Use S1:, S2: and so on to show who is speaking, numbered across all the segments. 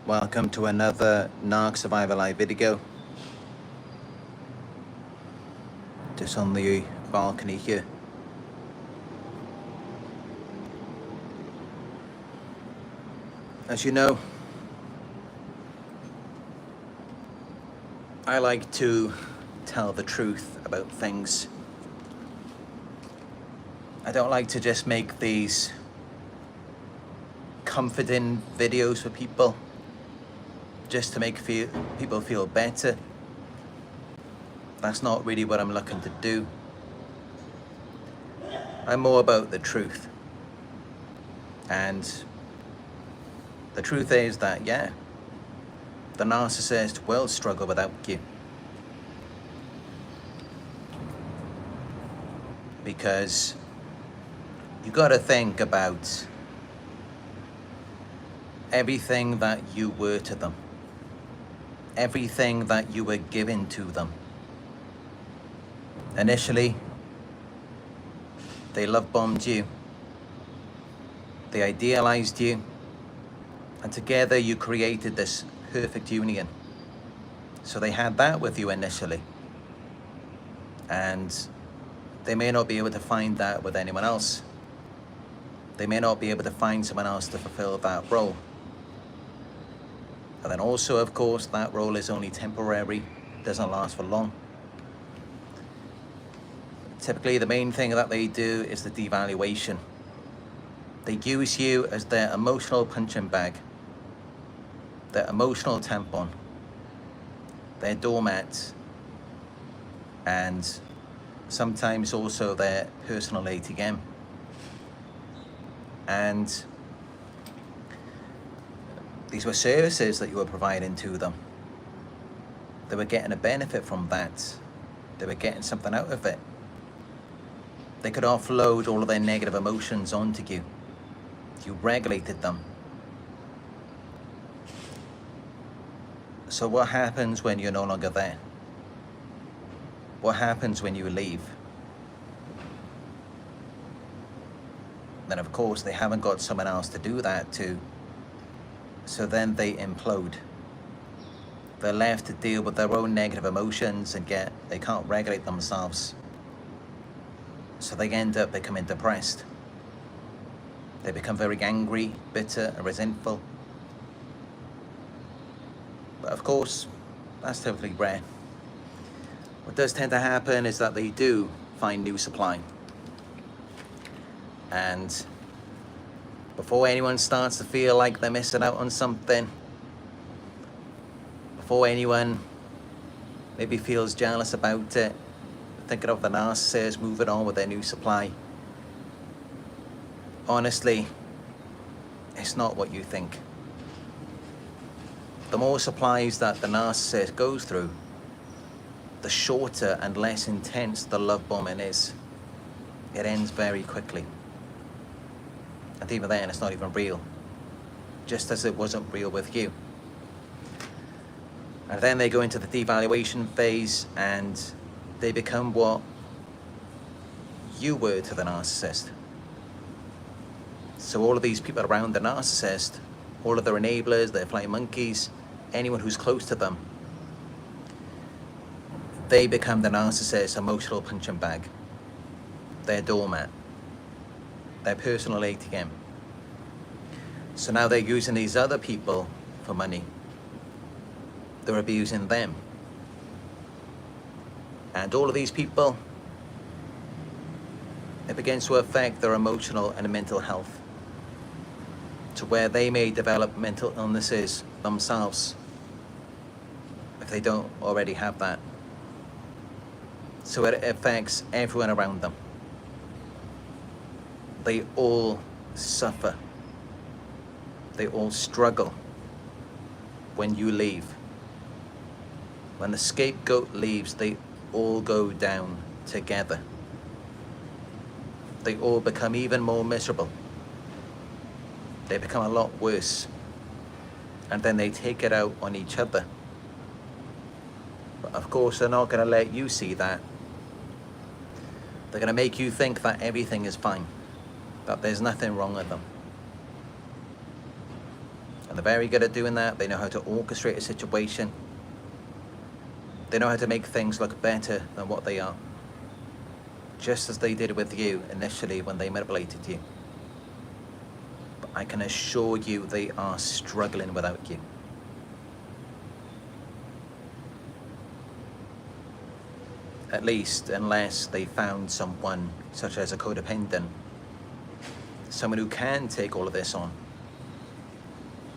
S1: Welcome to another Narc Survivor live video. Just on the balcony here. As you know, I like to tell the truth about things. I don't like to just make these comforting videos for people just to make people feel better. That's not really what I'm looking to do. I'm more about the truth. And the truth is that, yeah, the narcissist will struggle without you. Because you gotta think about everything that you were to them. Everything that you were given to them. Initially, they love bombed you. They idealized you. And together you created this perfect union. So they had that with you initially. And they may not be able to find that with anyone else. They may not be able to find someone else to fulfill that role. And then also, of course, that role is only temporary, doesn't last for long. Typically, the main thing that they do is the devaluation. They use you as their emotional punching bag, their emotional tampon, their doormat, and sometimes also their personal ATM. And these were services that you were providing to them. They were getting a benefit from that. They were getting something out of it. They could offload all of their negative emotions onto you. You regulated them. So what happens when you're no longer there? What happens when you leave? Then of course they haven't got someone else to do that to. So then they implode. They're left to deal with their own negative emotions and they can't regulate themselves. So they end up becoming depressed. They become very angry, bitter, and resentful. But of course, that's totally rare. What does tend to happen is that they do find new supply. And before anyone starts to feel like they're missing out on something, before anyone maybe feels jealous about it, thinking of the narcissist moving on with their new supply, honestly, it's not what you think. The more supplies that the narcissist goes through, the shorter and less intense the love bombing is. It ends very quickly. And even then, it's not even real. Just as it wasn't real with you. And then they go into the devaluation phase and they become what you were to the narcissist. So all of these people around the narcissist, all of their enablers, their flying monkeys, anyone who's close to them, they become the narcissist's emotional punching bag, their doormat, their personal ATM. So now they're using these other people for money. They're abusing them. And all of these people, it begins to affect their emotional and mental health, to where they may develop mental illnesses themselves if they don't already have that. So it affects everyone around them. They all suffer. They all struggle when you leave. When the scapegoat leaves, they all go down together. They all become even more miserable. They become a lot worse. And then they take it out on each other. But of course, they're not going to let you see that. They're going to make you think that everything is fine, that there's nothing wrong with them. And they're very good at doing that. They know how to orchestrate a situation. They know how to make things look better than what they are. Just as they did with you initially when they manipulated you. But I can assure you they are struggling without you. At least unless they found someone such as a codependent. Someone who can take all of this on.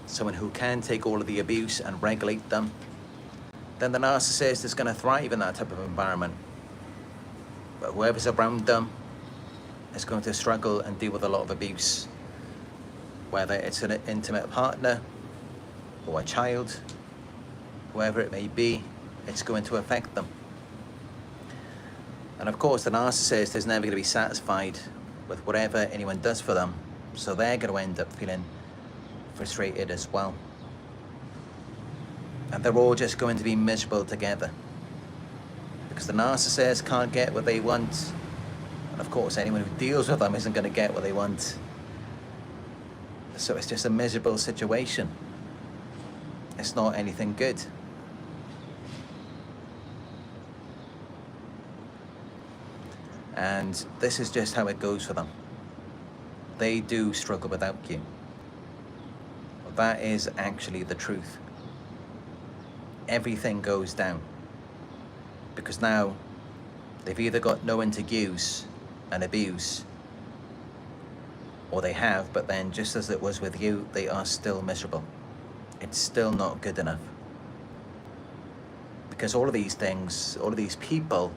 S1: Someone who can take all of the abuse and regulate them. Then the narcissist is going to thrive in that type of environment. But whoever's around them is going to struggle and deal with a lot of abuse. Whether it's an intimate partner or a child, whoever it may be, it's going to affect them. And of course, the narcissist is never going to be satisfied with whatever anyone does for them. So they're going to end up feeling frustrated as well. And they're all just going to be miserable together. Because the narcissist can't get what they want. And of course, anyone who deals with them isn't going to get what they want. So it's just a miserable situation. It's not anything good. And this is just how it goes for them. They do struggle without you. But that is actually the truth. Everything goes down. Because now they've either got no one to use and abuse, or they have, but then just as it was with you, they are still miserable. It's still not good enough. Because all of these things, all of these people,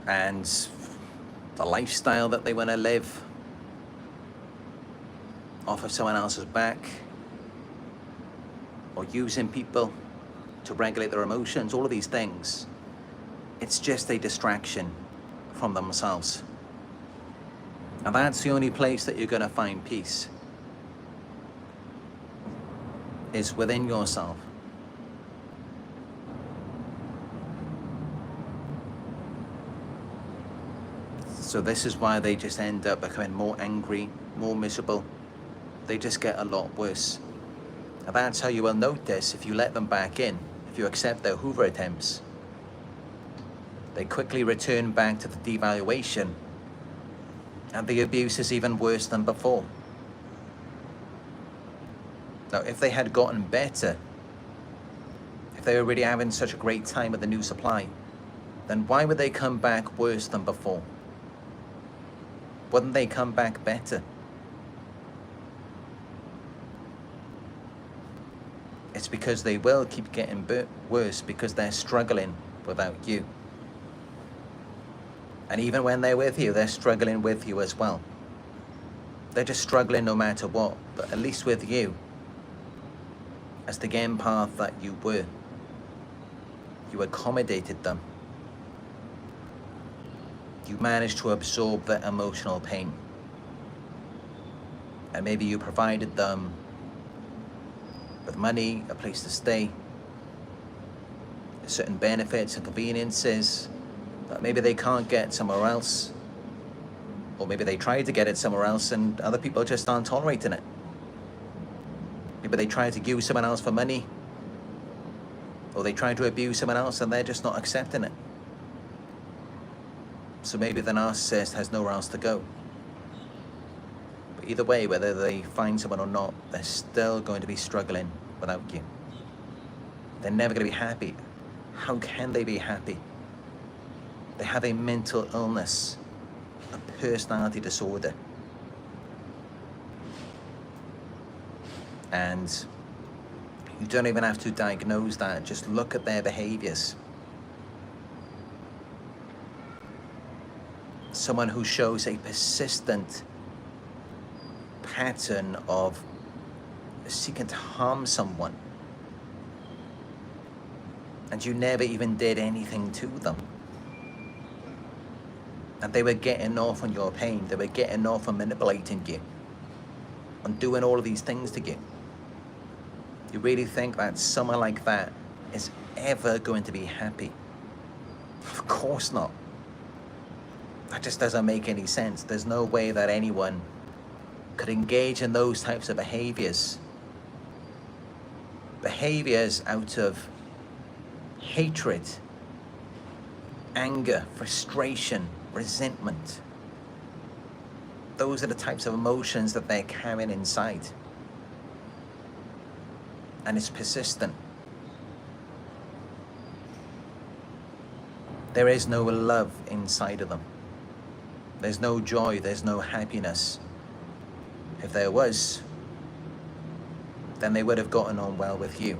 S1: and the lifestyle that they want to live off of someone else's back, or using people to regulate their emotions, all of these things, it's just a distraction from themselves. And that's the only place that you're going to find peace, is within yourself. So this is why they just end up becoming more angry, more miserable. They just get a lot worse. And that's how you will notice if you let them back in, if you accept their Hoover attempts. They quickly return back to the devaluation, and the abuse is even worse than before. Now, if they had gotten better, if they were really having such a great time with the new supply, then why would they come back worse than before? Wouldn't they come back better? It's because they will keep getting worse because they're struggling without you. And even when they're with you, they're struggling with you as well. They're just struggling no matter what, but at least with you, as the game path that you were, you accommodated them. You managed to absorb their emotional pain. And maybe you provided them with money, a place to stay, certain benefits and conveniences that maybe they can't get somewhere else. Or maybe they try to get it somewhere else and other people just aren't tolerating it. Maybe they try to use someone else for money. Or they try to abuse someone else and they're just not accepting it. So maybe the narcissist has nowhere else to go. But either way, whether they find someone or not, they're still going to be struggling without you. They're never going to be happy. How can they be happy? They have a mental illness, a personality disorder. And you don't even have to diagnose that, just look at their behaviors. Someone who shows a persistent pattern of seeking to harm someone, and you never even did anything to them. And they were getting off on your pain. They were getting off on manipulating you, on doing all of these things to you. You really think that someone like that is ever going to be happy? Of course not. That just doesn't make any sense. There's no way that anyone could engage in those types of behaviors out of hatred, anger, frustration, resentment. Those are the types of emotions that they're carrying inside. And it's persistent. There is no love inside of them. There's no joy, there's no happiness. If there was, then they would have gotten on well with you.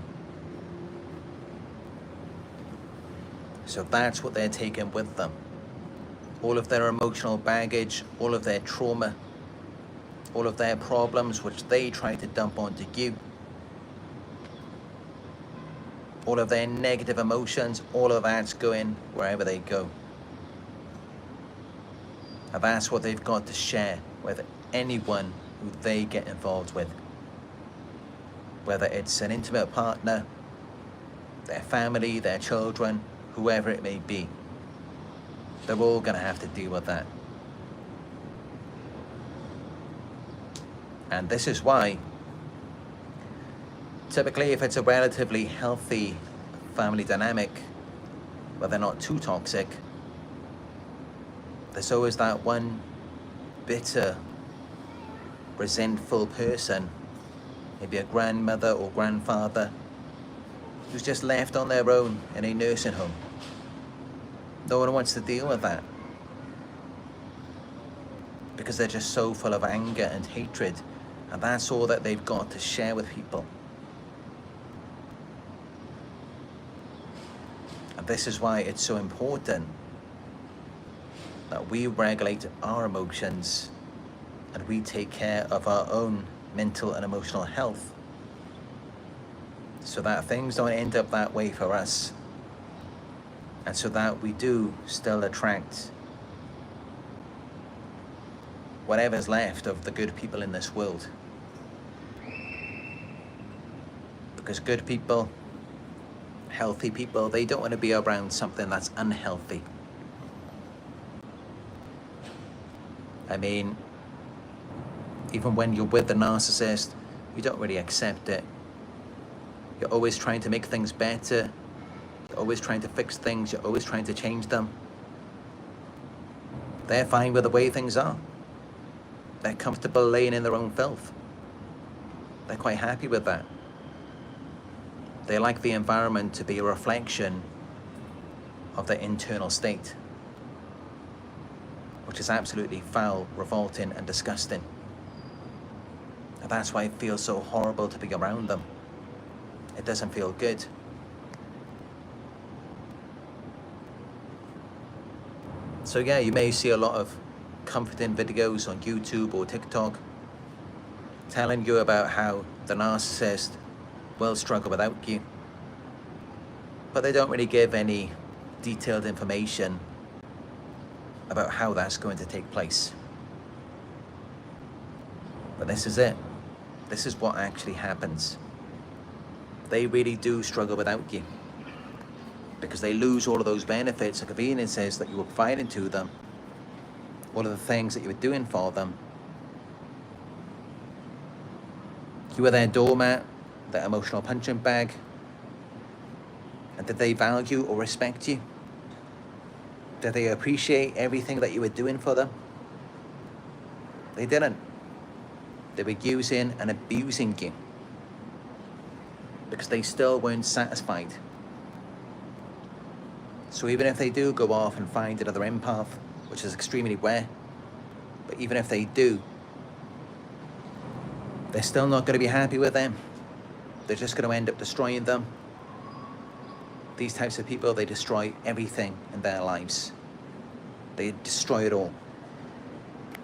S1: So that's what they're taking with them. All of their emotional baggage, all of their trauma, all of their problems which they try to dump onto you, all of their negative emotions, all of that's going wherever they go. And that's what they've got to share with anyone who they get involved with. Whether it's an intimate partner, their family, their children, whoever it may be. They're all going to have to deal with that. And this is why, typically if it's a relatively healthy family dynamic, where they're not too toxic, there's always that one bitter, resentful person, maybe a grandmother or grandfather, who's just left on their own in a nursing home. No one wants to deal with that because they're just so full of anger and hatred, and that's all that they've got to share with people. And this is why it's so important that we regulate our emotions and we take care of our own mental and emotional health, so that things don't end up that way for us, and so that we do still attract whatever's left of the good people in this world. Because good people, healthy people, they don't want to be around something that's unhealthy. I mean, even when you're with the narcissist, you don't really accept it. You're always trying to make things better. You're always trying to fix things. You're always trying to change them. They're fine with the way things are. They're comfortable laying in their own filth. They're quite happy with that. They like the environment to be a reflection of their internal state, which is absolutely foul, revolting, and disgusting. And that's why it feels so horrible to be around them. It doesn't feel good. So yeah, you may see a lot of comforting videos on YouTube or TikTok telling you about how the narcissist will struggle without you. But they don't really give any detailed information about how that's going to take place. But this is it. This is what actually happens. They really do struggle without you, because they lose all of those benefits and conveniences that you were providing to them, all of the things that you were doing for them. You were their doormat, their emotional punching bag. And did they value or respect you? Did they appreciate everything that you were doing for them? They didn't. They were using and abusing you because they still weren't satisfied. So even if they do go off and find another empath, which is extremely rare, but even if they do, they're still not going to be happy with them. They're just going to end up destroying them. These types of people, they destroy everything in their lives. They destroy it all.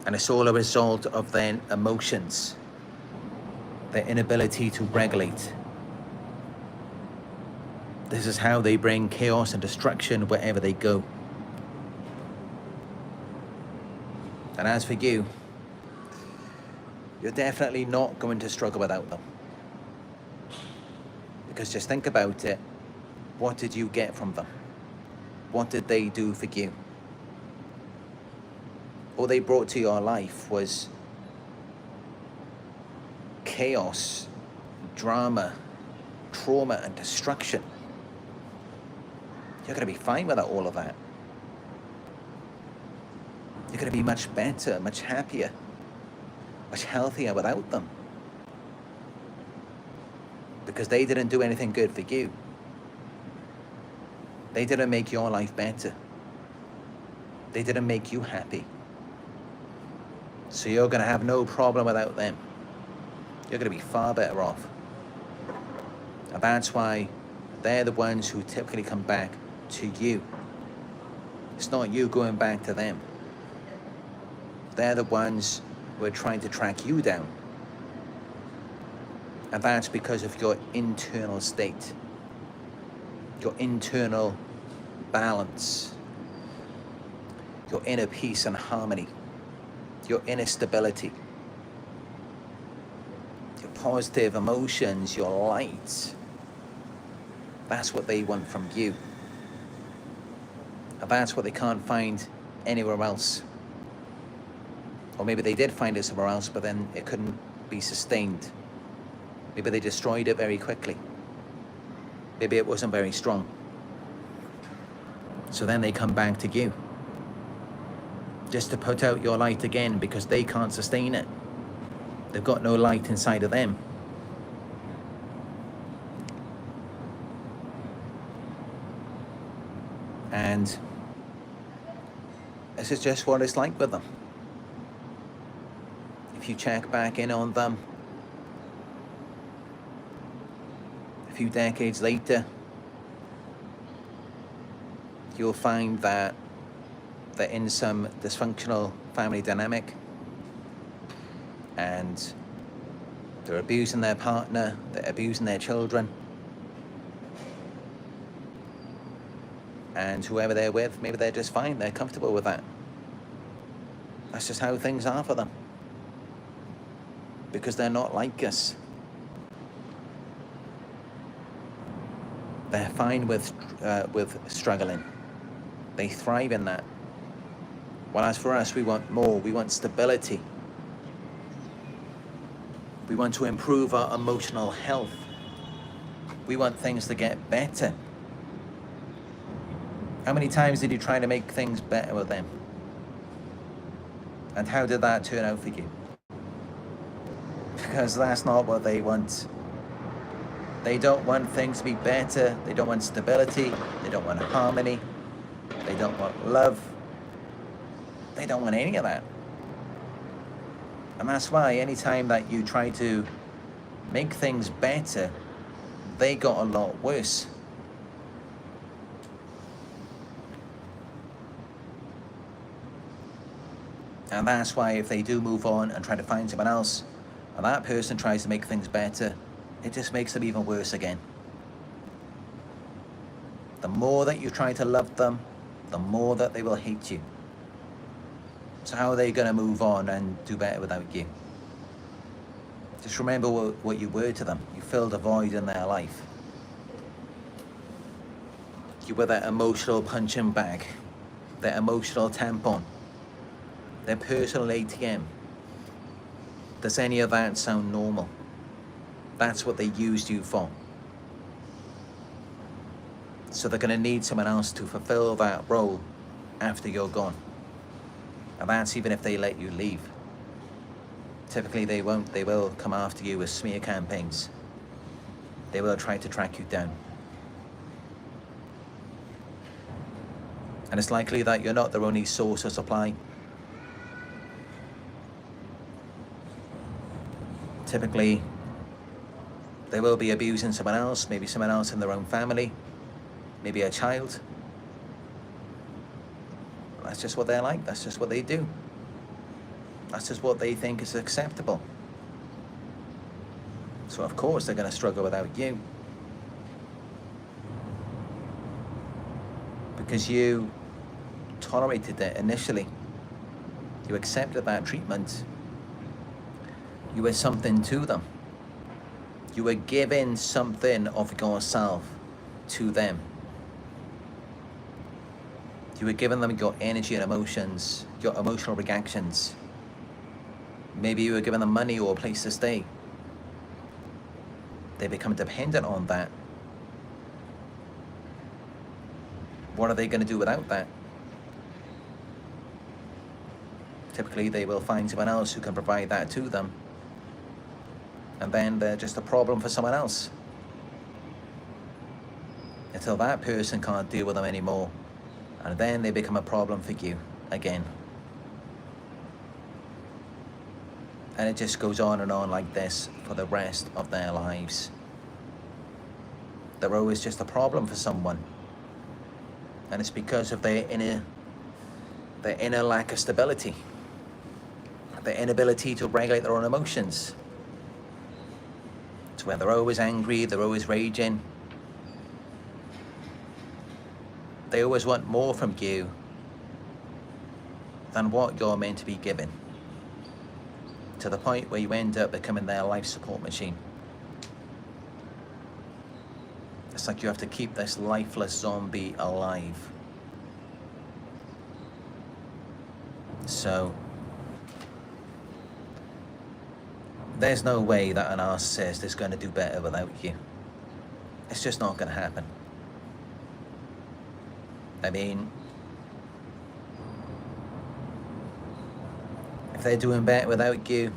S1: And it's all a result of their emotions, their inability to regulate. This is how they bring chaos and destruction wherever they go. And as for you, you're definitely not going to struggle without them. Because just think about it. What did you get from them? What did they do for you? All they brought to your life was chaos, drama, trauma, and destruction. You're going to be fine without all of that. You're going to be much better, much happier, much healthier without them. Because they didn't do anything good for you. They didn't make your life better. They didn't make you happy. So you're going to have no problem without them. You're going to be far better off. And that's why they're the ones who typically come back to you. It's not you going back to them. They're the ones who are trying to track you down. And that's because of your internal state, your internal balance, your inner peace and harmony, your inner stability, your positive emotions, your light. That's what they want from you. And that's what they can't find anywhere else. Or maybe they did find it somewhere else, but then it couldn't be sustained. Maybe they destroyed it very quickly. Maybe it wasn't very strong. So then they come back to you, just to put out your light again, because they can't sustain it. They've got no light inside of them. And this is just what it's like with them. If you check back in on them a few decades later, you'll find that they're in some dysfunctional family dynamic and they're abusing their partner, they're abusing their children, and whoever they're with, maybe they're just fine, they're comfortable with that. That's just how things are for them, because they're not like us. They're fine with struggling. They thrive in that. Whereas for us, we want more. We want stability. We want to improve our emotional health. We want things to get better. How many times did you try to make things better with them? And how did that turn out for you? Because that's not what they want. They don't want things to be better. They don't want stability. They don't want harmony. They don't want love. They don't want any of that. And that's why anytime that you try to make things better, they got a lot worse. And that's why if they do move on and try to find someone else, and that person tries to make things better, it just makes them even worse again. The more that you try to love them, the more that they will hate you. So how are they going to move on and do better without you? Just remember what you were to them. You filled a void in their life. You were that emotional punching bag, that emotional tampon, their personal ATM. Does any of that sound normal? That's what they used you for. So they're going to need someone else to fulfill that role after you're gone. And that's even if they let you leave. Typically they won't. They will come after you with smear campaigns. They will try to track you down. And it's likely that you're not their only source of supply. Typically, they will be abusing someone else, maybe someone else in their own family, maybe a child. That's just what they're like. That's just what they do. That's just what they think is acceptable. So of course they're going to struggle without you. Because you tolerated it initially. You accepted that treatment. You were something to them. You were giving something of yourself to them. You were giving them your energy and emotions, your emotional reactions. Maybe you were giving them money or a place to stay. they become dependent on that. What are they going to do without that? Typically, they will find someone else who can provide that to them, and then they're just a problem for someone else until that person can't deal with them anymore, and then they become a problem for you again. And it just goes on and on like this for the rest of their lives. They're always just a problem for someone, and it's because of their inner lack of stability, their inability to regulate their own emotions. It's where they're always angry, they're always raging. They always want more from you than what you're meant to be given, to the point where you end up becoming their life support machine. It's like you have to keep this lifeless zombie alive. So there's no way that a narcissist is going to do better without you. It's just not going to happen. I mean, if they're doing better without you,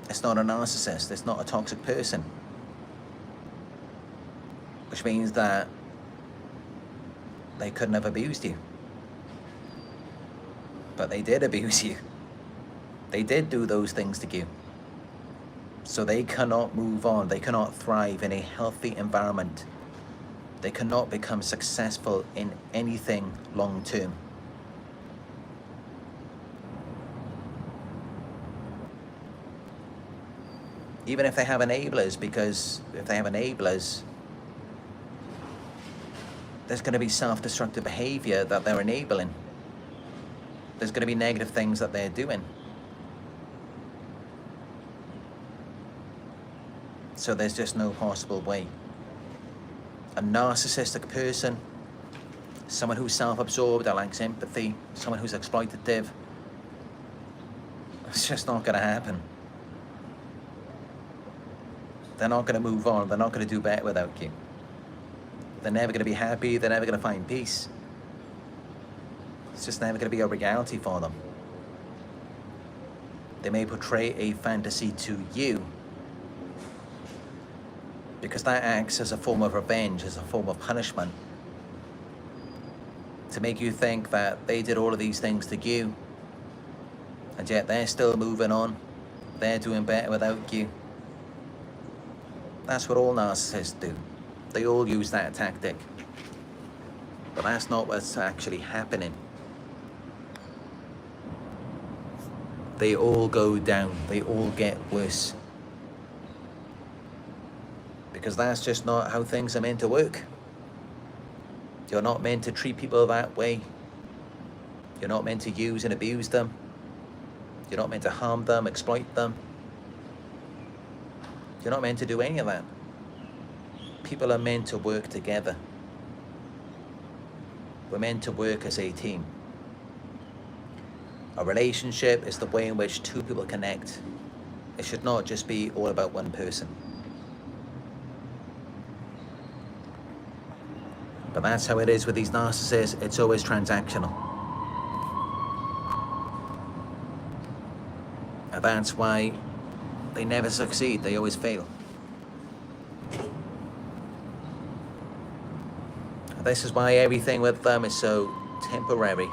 S1: it's not a narcissist, it's not a toxic person. Which means that they couldn't have abused you. But they did abuse you. They did do those things to you. So they cannot move on, they cannot thrive in a healthy environment. They cannot become successful in anything long term. Even if they have enablers, because if they have enablers, there's going to be self-destructive behavior that they're enabling. There's going to be negative things that they're doing. So there's just no possible way. A narcissistic person, someone who's self-absorbed, that lacks empathy, someone who's exploitative, it's just not going to happen. They're not going to move on. They're not going to do better without you. They're never going to be happy. They're never going to find peace. It's just never going to be a reality for them. They may portray a fantasy to you because that acts as a form of revenge, as a form of punishment, to make you think that they did all of these things to you, and yet they're still moving on. They're doing better without you. That's what all narcissists do. They all use that tactic. But that's not what's actually happening. They all go down. They all get worse. Because that's just not how things are meant to work. You're not meant to treat people that way. You're not meant to use and abuse them. You're not meant to harm them, exploit them. You're not meant to do any of that. People are meant to work together. We're meant to work as a team. A relationship is the way in which two people connect. It should not just be all about one person. But that's how it is with these narcissists. It's always transactional. And that's why they never succeed. They always fail. This is why everything with them is so temporary.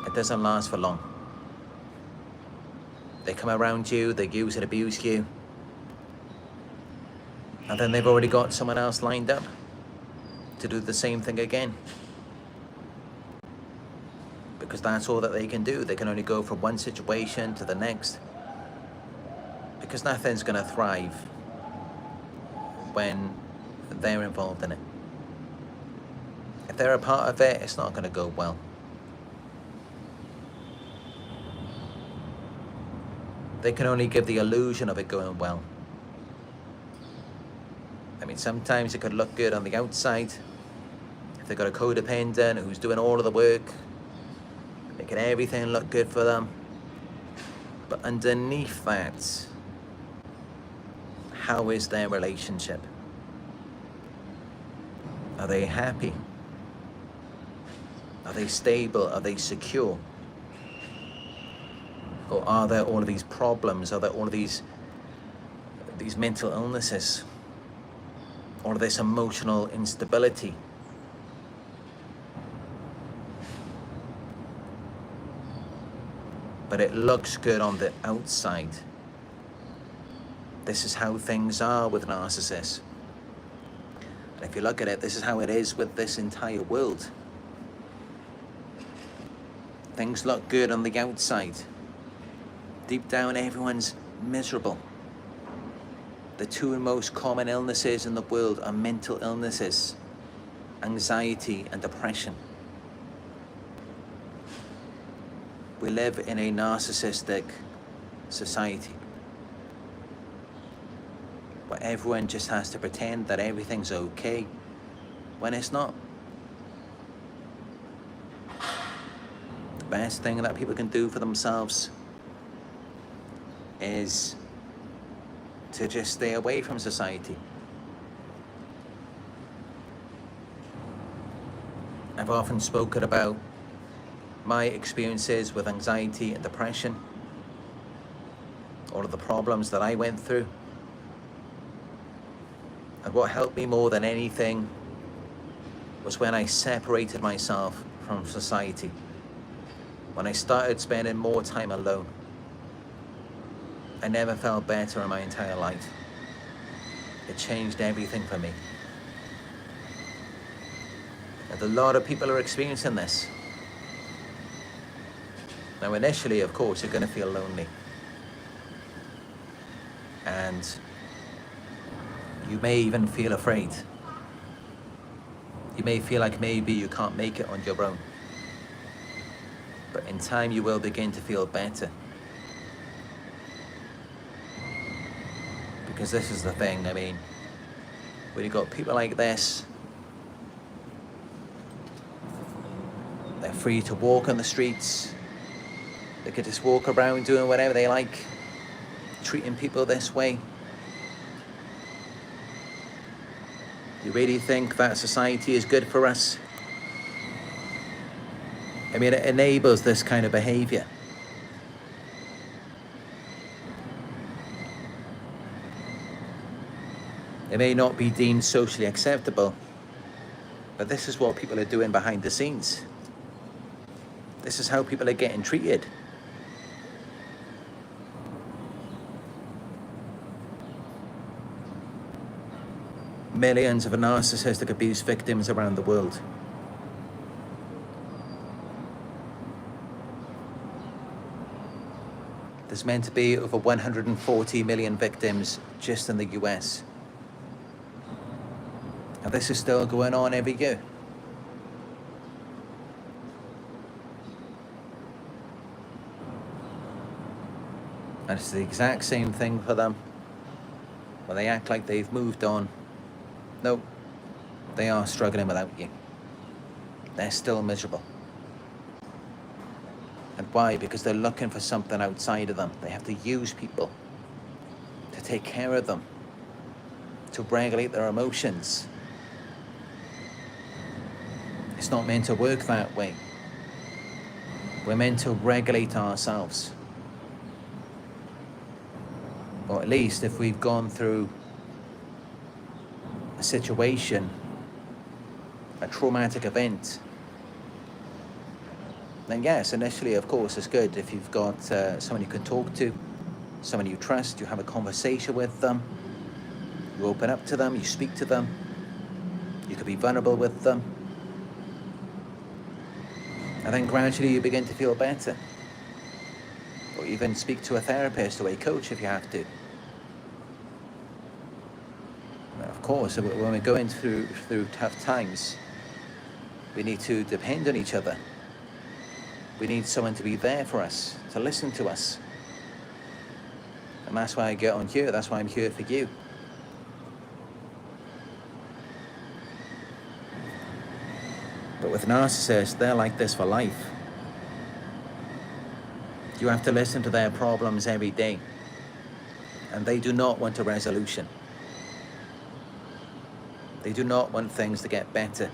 S1: It doesn't last for long. They come around you, they use and abuse you, and then they've already got someone else lined up to do the same thing again. Because that's all that they can do. They can only go from one situation to the next. Because nothing's going to thrive when they're involved in it. If they're a part of it, it's not going to go well. They can only give the illusion of it going well. I mean, sometimes it could look good on the outside. If they've got a codependent who's doing all of the work, making everything look good for them. But underneath that, How is their relationship? Are they happy? Are they stable? Are they secure? Or are there all of these problems? Are there all of these mental illnesses? All of this emotional instability? But it looks good on the outside. This is how things are with narcissists. And if you look at it, this is how it is with this entire world. Things look good on the outside. Deep down, everyone's miserable. The two most common illnesses in the world are mental illnesses, anxiety and depression. We live in a narcissistic society where everyone just has to pretend that everything's okay when it's not. The best thing that people can do for themselves is to just stay away from society. I've often spoken about my experiences with anxiety and depression, all of the problems that I went through. And what helped me more than anything was when I separated myself from society, when I started spending more time alone. I never felt better in my entire life. It changed everything for me. And a lot of people are experiencing this. Now initially, of course, you're going to feel lonely. And you may even feel afraid. You may feel like maybe you can't make it on your own. But in time, you will begin to feel better. Because this is the thing, I mean, when you've got people like this, they're free to walk on the streets. They could just walk around doing whatever they like, treating people this way. You really think that society is good for us? I mean, it enables this kind of behavior. It may not be deemed socially acceptable, but this is what people are doing behind the scenes. This is how people are getting treated. Millions of narcissistic abuse victims around the world. There's meant to be over 140 million victims just in the US. And this is still going on every year. And it's the exact same thing for them. When they act like they've moved on, no, they are struggling without you. They're still miserable. And why? Because they're looking for something outside of them. They have to use people to take care of them, to regulate their emotions. It's not meant to work that way. We're meant to regulate ourselves. Or at least if we've gone through a situation, a traumatic event, then yes, initially, of course, it's good if you've got someone you can talk to, someone you trust, you have a conversation with them, you open up to them, you speak to them, you can be vulnerable with them, and then gradually you begin to feel better. Or even speak to a therapist or a coach if you have to. Of course, when we're going through tough times, we need to depend on each other. We need someone to be there for us, to listen to us. And that's why I get on here, that's why I'm here for you. But with narcissists, they're like this for life. You have to listen to their problems every day. And they do not want a resolution. They do not want things to get better.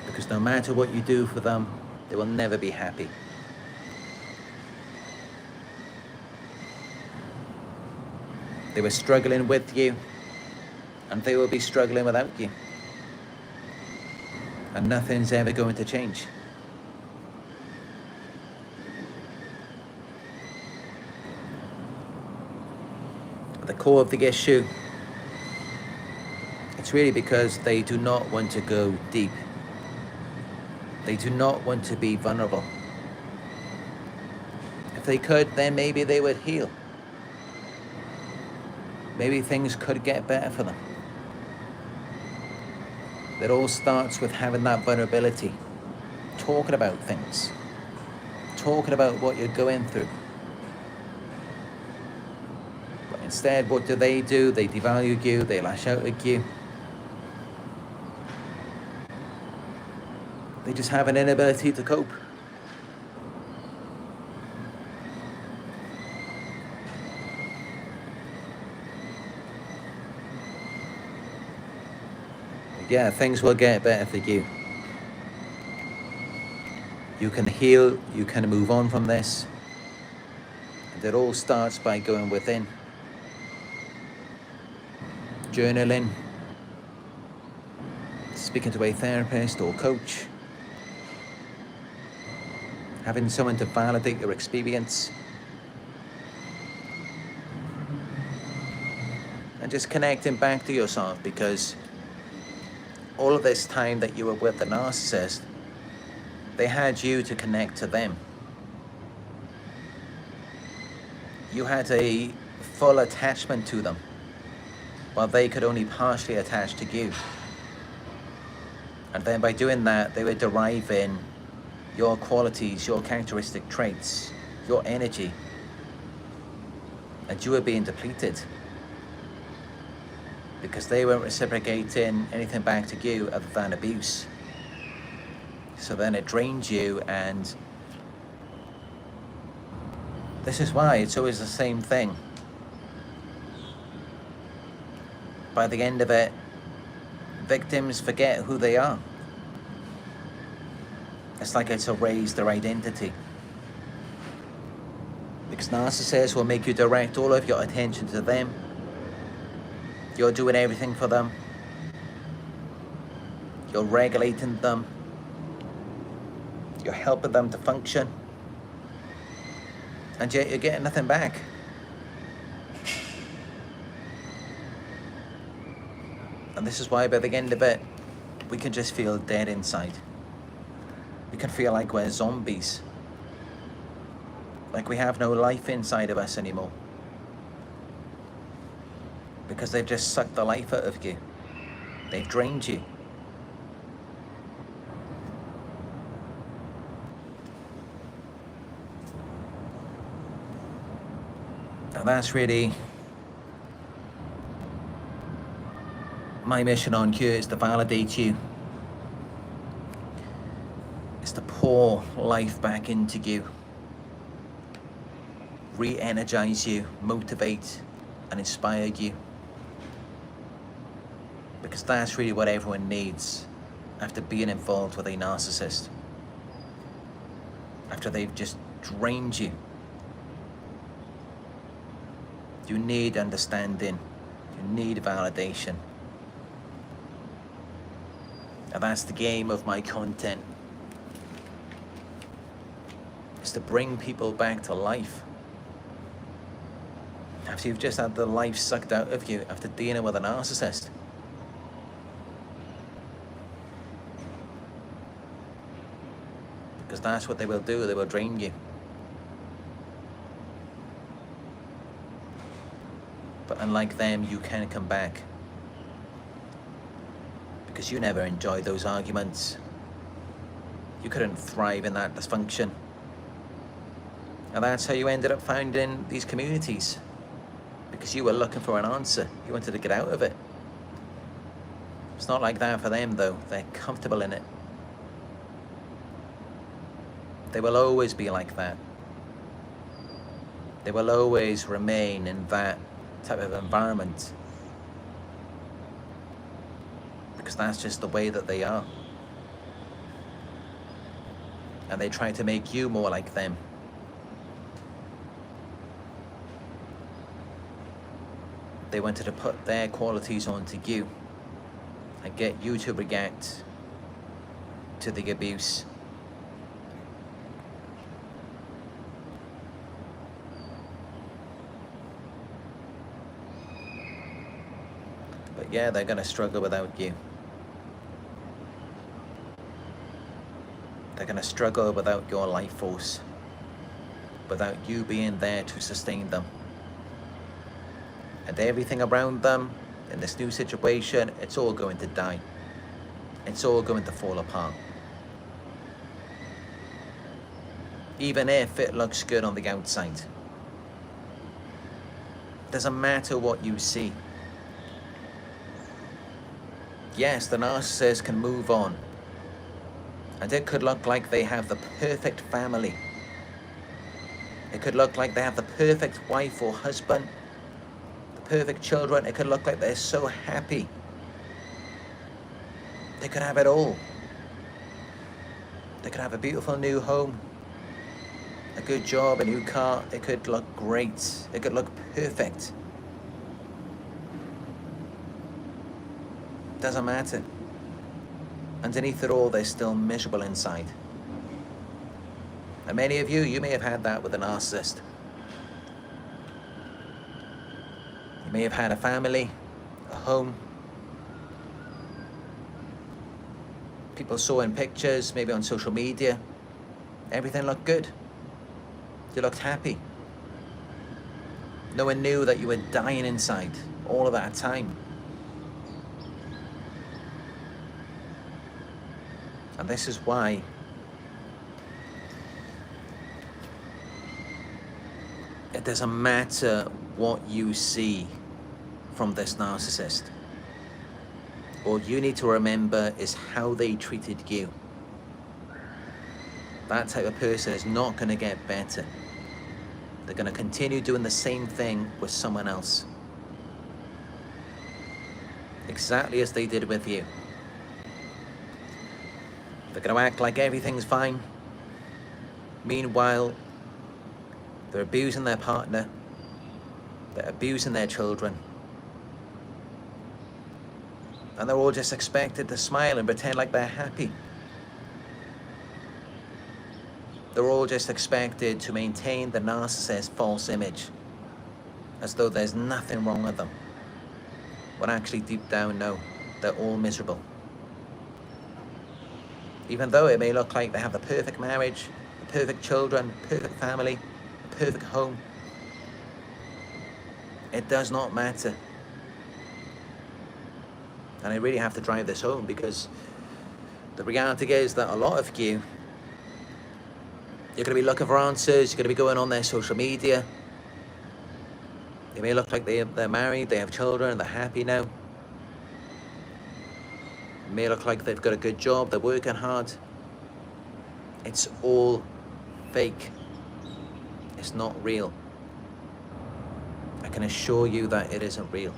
S1: Because no matter what you do for them, they will never be happy. They were struggling with you, and they will be struggling without you. And nothing's ever going to change. At the core of the issue, it's really because they do not want to go deep. They do not want to be vulnerable. If they could, then maybe they would heal. Maybe things could get better for them. It all starts with having that vulnerability, talking about things, talking about what you're going through. But instead, what do? They devalue you, they lash out at you. They just have an inability to cope. Yeah, things will get better for you. You can heal, you can move on from this. And it all starts by going within. Journaling, speaking to a therapist or coach, having someone to validate your experience, and just connecting back to yourself, because all of this time that you were with the narcissist, they had you to connect to them. You had a full attachment to them, while they could only partially attach to you. And then by doing that, they were deriving your qualities, your characteristic traits, your energy, and you were being depleted because they weren't reciprocating anything back to you other than abuse. So then it drained you, and this is why it's always the same thing. By the end of it, victims forget who they are. It's like it's erased their identity. Because narcissists will make you direct all of your attention to them. You're doing everything for them. You're regulating them. You're helping them to function. And yet you're getting nothing back. And this is why by the end of it, we can just feel dead inside. We can feel like we're zombies. Like we have no life inside of us anymore. Because they've just sucked the life out of you. They've drained you. And that's really my mission on here, is to validate you. Is to pour life back into you. Re-energize you, motivate and inspire you. Because that's really what everyone needs after being involved with a narcissist. After they've just drained you. You need understanding. You need validation. And that's the game of my content. It's to bring people back to life. After you've just had the life sucked out of you after dealing with a narcissist. Because that's what they will do, they will drain you. But unlike them, you can come back. Because you never enjoyed those arguments. You couldn't thrive in that dysfunction. And that's how you ended up finding these communities. Because you were looking for an answer. You wanted to get out of it. It's not like that for them though. They're comfortable in it. They will always be like that. They will always remain in that type of environment because that's just the way that they are. And they try to make you more like them. They wanted to put their qualities onto you and get you to react to the abuse. But yeah, they're going to struggle without you. They're going to struggle without your life force, without you being there to sustain them. And everything around them in this new situation, it's all going to die. It's all going to fall apart. Even if it looks good on the outside. Doesn't matter what you see. Yes, the narcissist can move on. And it could look like they have the perfect family. It could look like they have the perfect wife or husband, the perfect children. It could look like they're so happy. They could have it all. They could have a beautiful new home, a good job, a new car. It could look great. It could look perfect. Doesn't matter. Underneath it all, they're still miserable inside. And many of you, you may have had that with a narcissist. You may have had a family, a home. People saw in pictures, maybe on social media, everything looked good. You looked happy. No one knew that you were dying inside all of that time. And this is why it doesn't matter what you see from this narcissist. All you need to remember is how they treated you. That type of person is not going to get better. They're going to continue doing the same thing with someone else. Exactly as they did with you. They're going to act like everything's fine. Meanwhile, they're abusing their partner. They're abusing their children. And they're all just expected to smile and pretend like they're happy. They're all just expected to maintain the narcissist's false image, as though there's nothing wrong with them. When actually deep down, no, they're all miserable. Even though it may look like they have the perfect marriage, the perfect children, perfect family, the perfect home, it does not matter. And I really have to drive this home because the reality is that a lot of you, you're going to be looking for answers, you're going to be going on their social media. They may look like they're married, they have children, they're happy now. It may look like they've got a good job, they're working hard. It's all fake. It's not real. I can assure you that it isn't real.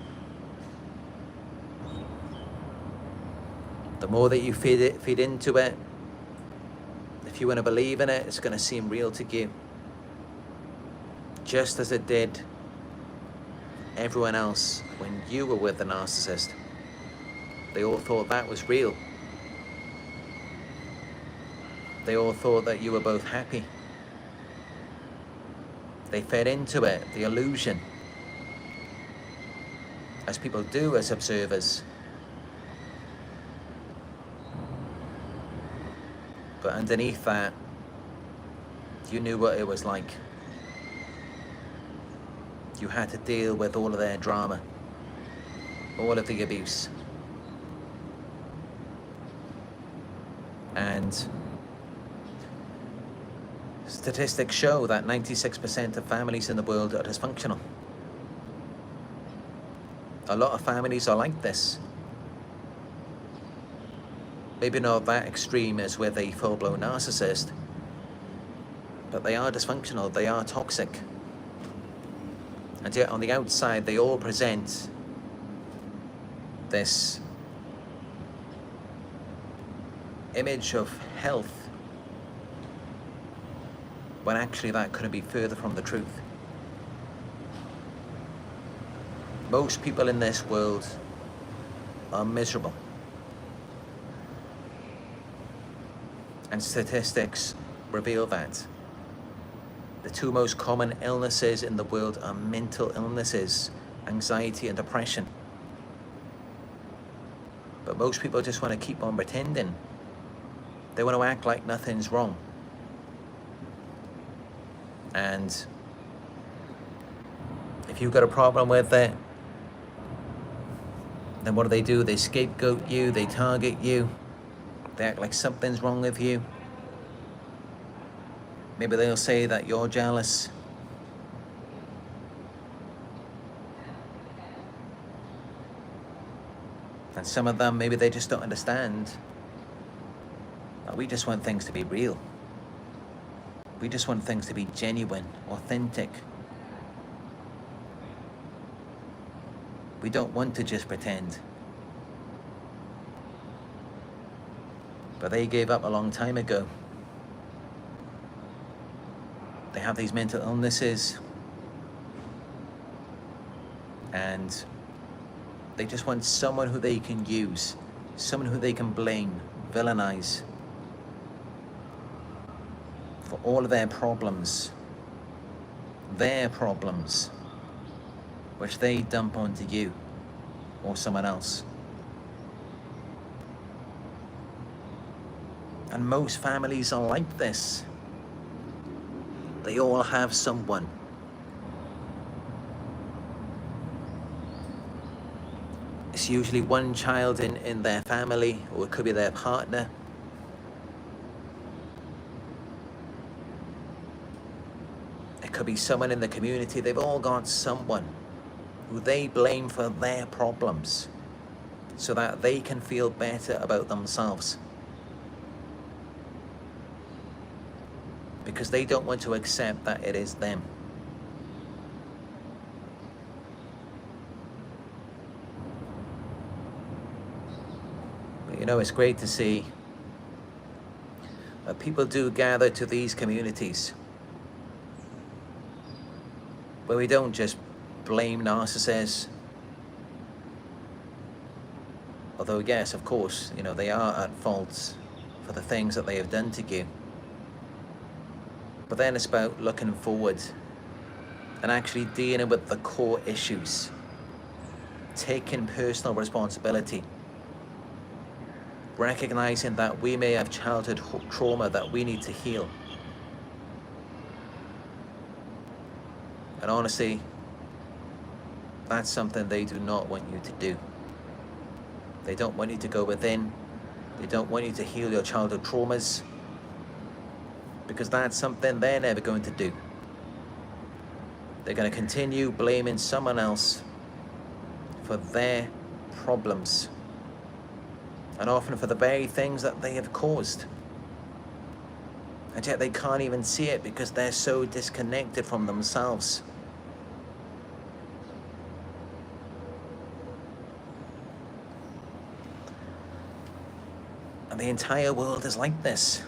S1: The more that you feed into it, if you want to believe in it, it's going to seem real to you. Just as it did everyone else when you were with the narcissist. They all thought that was real. They all thought that you were both happy. They fed into it, the illusion, as people do as observers. But underneath that, you knew what it was like. You had to deal with all of their drama, all of the abuse. And statistics show that 96% of families in the world are dysfunctional. A lot of families are like this. Maybe not that extreme as with a full-blown narcissist, but they are dysfunctional, they are toxic. And yet on the outside, they all present this image of health, when actually that couldn't be further from the truth. Most people in this world are miserable. And statistics reveal that. The two most common illnesses in the world are mental illnesses, anxiety and depression. But most people just want to keep on pretending. They want to act like nothing's wrong. And if you've got a problem with it, then what do? They scapegoat you, they target you, they act like something's wrong with you. Maybe they'll say that you're jealous. And some of them, maybe they just don't understand that we just want things to be real. We just want things to be genuine, authentic. We don't want to just pretend. But they gave up a long time ago. They have these mental illnesses, and they just want someone who they can use, someone who they can blame, villainize for all of their problems, which they dump onto you or someone else. And most families are like this. They all have someone. It's usually one child in their family, or it could be their partner. It could be someone in the community. They've all got someone who they blame for their problems so that they can feel better about themselves. Because they don't want to accept that it is them. But you know, it's great to see that people do gather to these communities where we don't just blame narcissists. Although yes, of course, you know, they are at fault for the things that they have done to you. But then it's about looking forward and actually dealing with the core issues, taking personal responsibility, recognizing that we may have childhood trauma that we need to heal. And honestly, that's something they do not want you to do. They don't want you to go within. They don't want you to heal your childhood traumas, because that's something they're never going to do. They're going to continue blaming someone else for their problems, and often for the very things that they have caused. And yet they can't even see it because they're so disconnected from themselves. And the entire world is like this.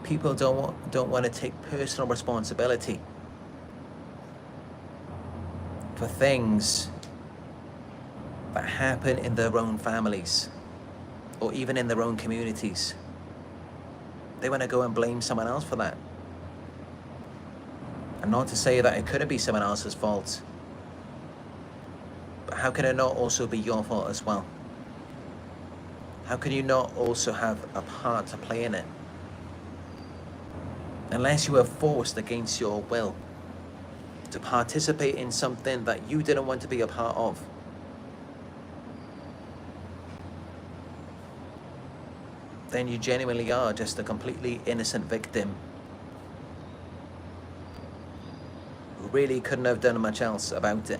S1: People don't want to take personal responsibility for things that happen in their own families or even in their own communities. They want to go and blame someone else for that. And not to say that it couldn't be someone else's fault, but how can it not also be your fault as well? How can you not also have a part to play in it? Unless you were forced against your will to participate in something that you didn't want to be a part of. Then you genuinely are just a completely innocent victim who really couldn't have done much else about it.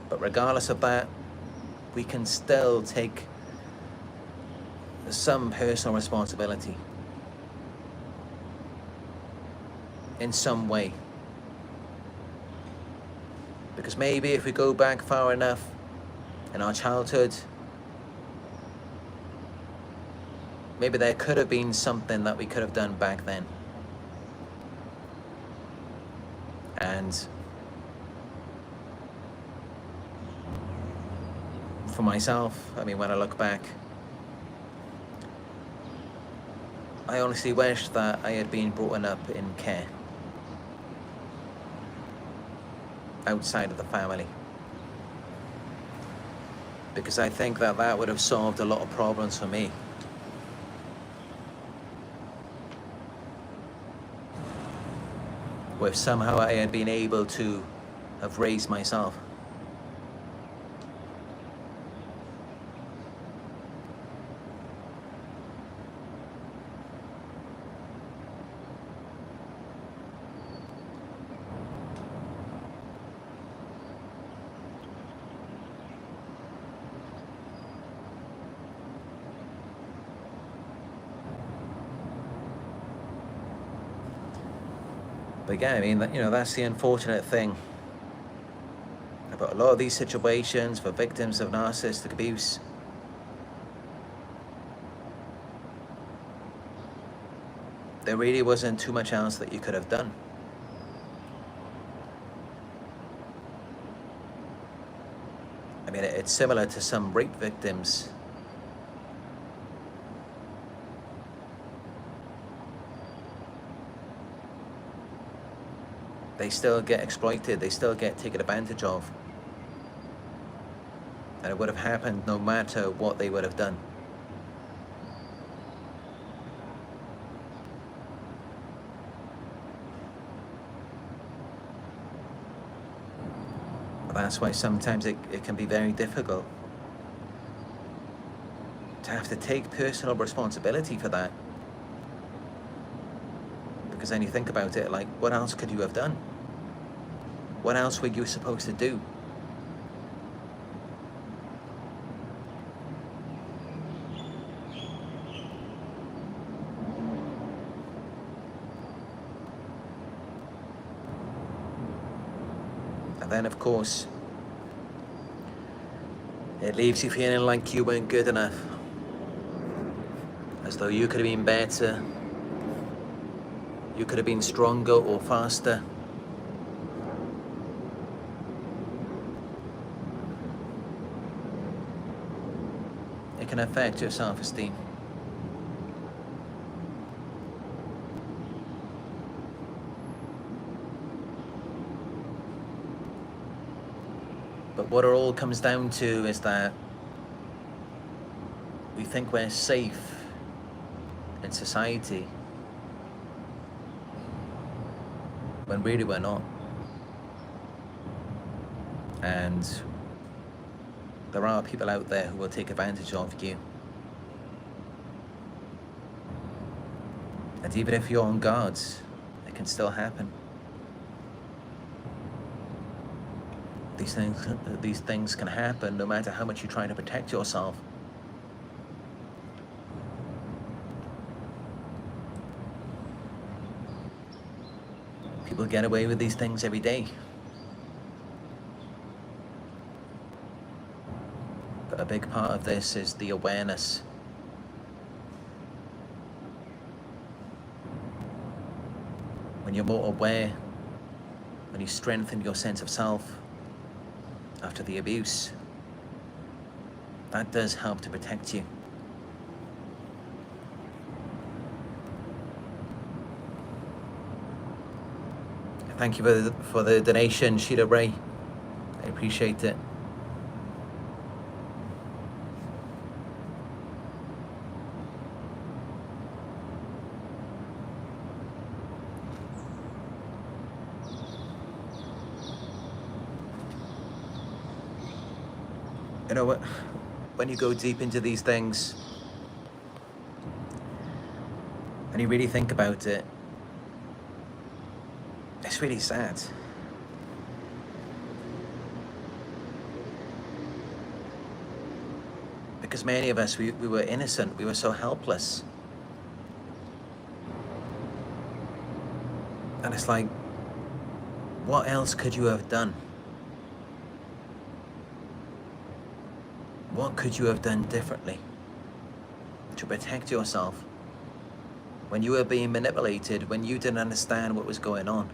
S1: But regardless of that, we can still take some personal responsibility in some way. Because maybe if we go back far enough in our childhood, maybe there could have been something that we could have done back then. And for myself, I mean, when I look back, I honestly wish that I had been brought up in care outside of the family, because I think that that would have solved a lot of problems for me. If somehow I had been able to have raised myself. But again, I mean, that's the unfortunate thing about a lot of these situations for victims of narcissistic abuse. There really wasn't too much else that you could have done. I mean, it's similar to some rape victims. They still get exploited, they still get taken advantage of. And it would have happened no matter what they would have done. But that's why sometimes it can be very difficult to have to take personal responsibility for that. Because then you think about it, like, what else could you have done? What else were you supposed to do? And then, of course, it leaves you feeling like you weren't good enough. As though you could have been better. You could have been stronger or faster. It can affect your self-esteem. But what it all comes down to is that we think we're safe in society, when really we're not. And there are people out there who will take advantage of you. And even if you're on guard, it can still happen. These things can happen no matter how much you try to protect yourself. People get away with these things every day. But a big part of this is the awareness. When you're more aware, when you strengthen your sense of self after the abuse, that does help to protect you. Thank you for the donation, Sheila Ray. I appreciate it. You know what? When you go deep into these things and you really think about it, it's really sad. Because many of us, we were innocent, we were so helpless. And it's like, what else could you have done? What could you have done differently to protect yourself when you were being manipulated, when you didn't understand what was going on?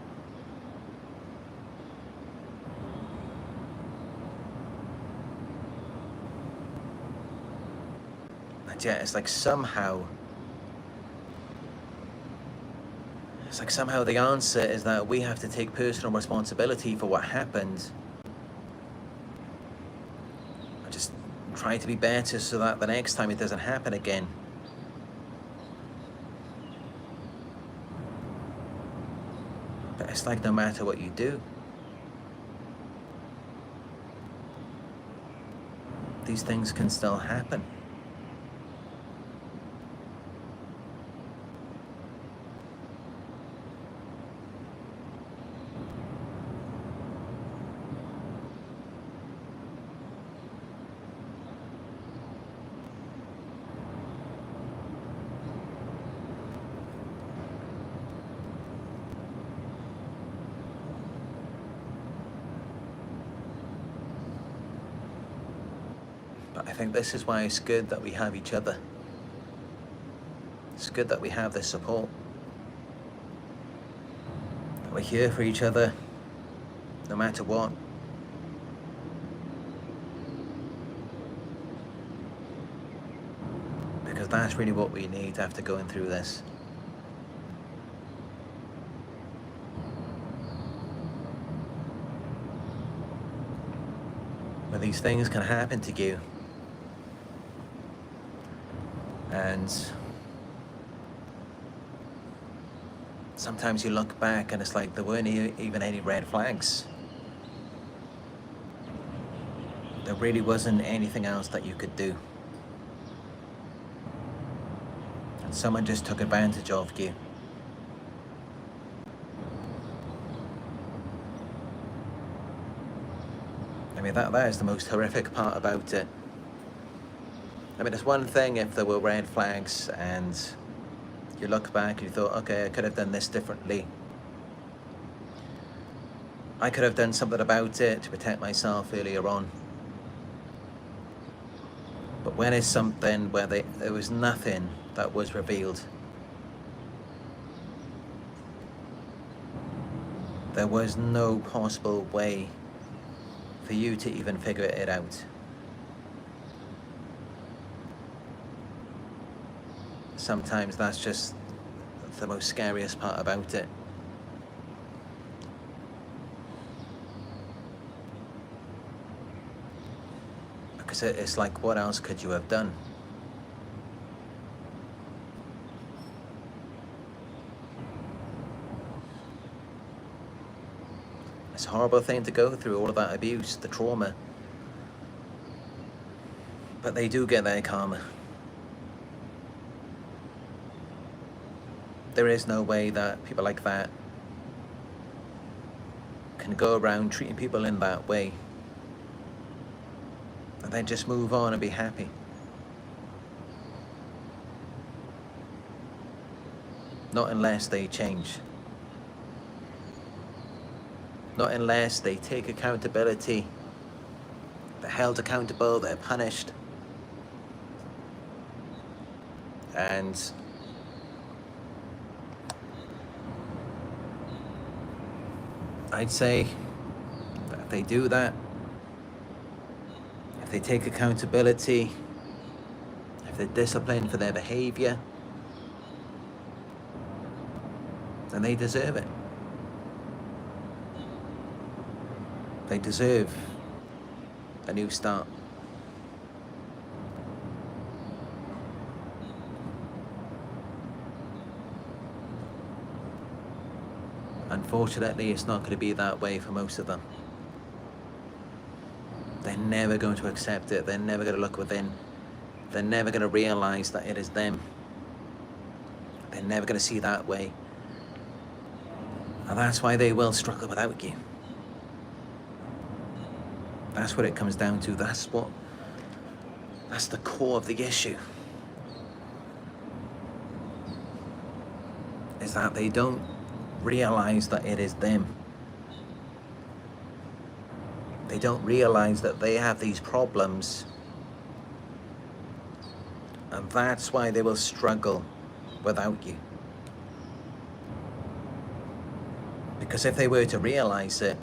S1: And yet it's like somehow the answer is that we have to take personal responsibility for what happened. And just try to be better so that the next time it doesn't happen again. But it's like no matter what you do, these things can still happen. But I think this is why it's good that we have each other. It's good that we have this support. That we're here for each other, no matter what. Because that's really what we need after going through this. When these things can happen to you, and sometimes you look back and it's like there weren't even any red flags. There really wasn't anything else that you could do. And someone just took advantage of you. I mean, that is the most horrific part about it. I mean, it's one thing if there were red flags and you look back and you thought, okay, I could have done this differently. I could have done something about it to protect myself earlier on. But when it's something where there was nothing that was revealed, there was no possible way for you to even figure it out. Sometimes that's just the most scariest part about it. Because it's like, what else could you have done? It's a horrible thing to go through, all of that abuse, the trauma. But they do get their karma. There is no way that people like that can go around treating people in that way and then just move on and be happy. Not unless they change. Not unless they take accountability. They're held accountable, they're punished. And I'd say that if they do that, if they take accountability, if they're disciplined for their behavior, then they deserve it. They deserve a new start. Unfortunately, it's not going to be that way for most of them. They're never going to accept it. They're never going to look within. They're never going to realize that it is them. They're never going to see that way. And that's why they will struggle without you. That's what it comes down to. That's That's the core of the issue. Is that they don't realize that it is them. They don't realize that they have these problems, and that's why they will struggle without you. Because if they were to realize it,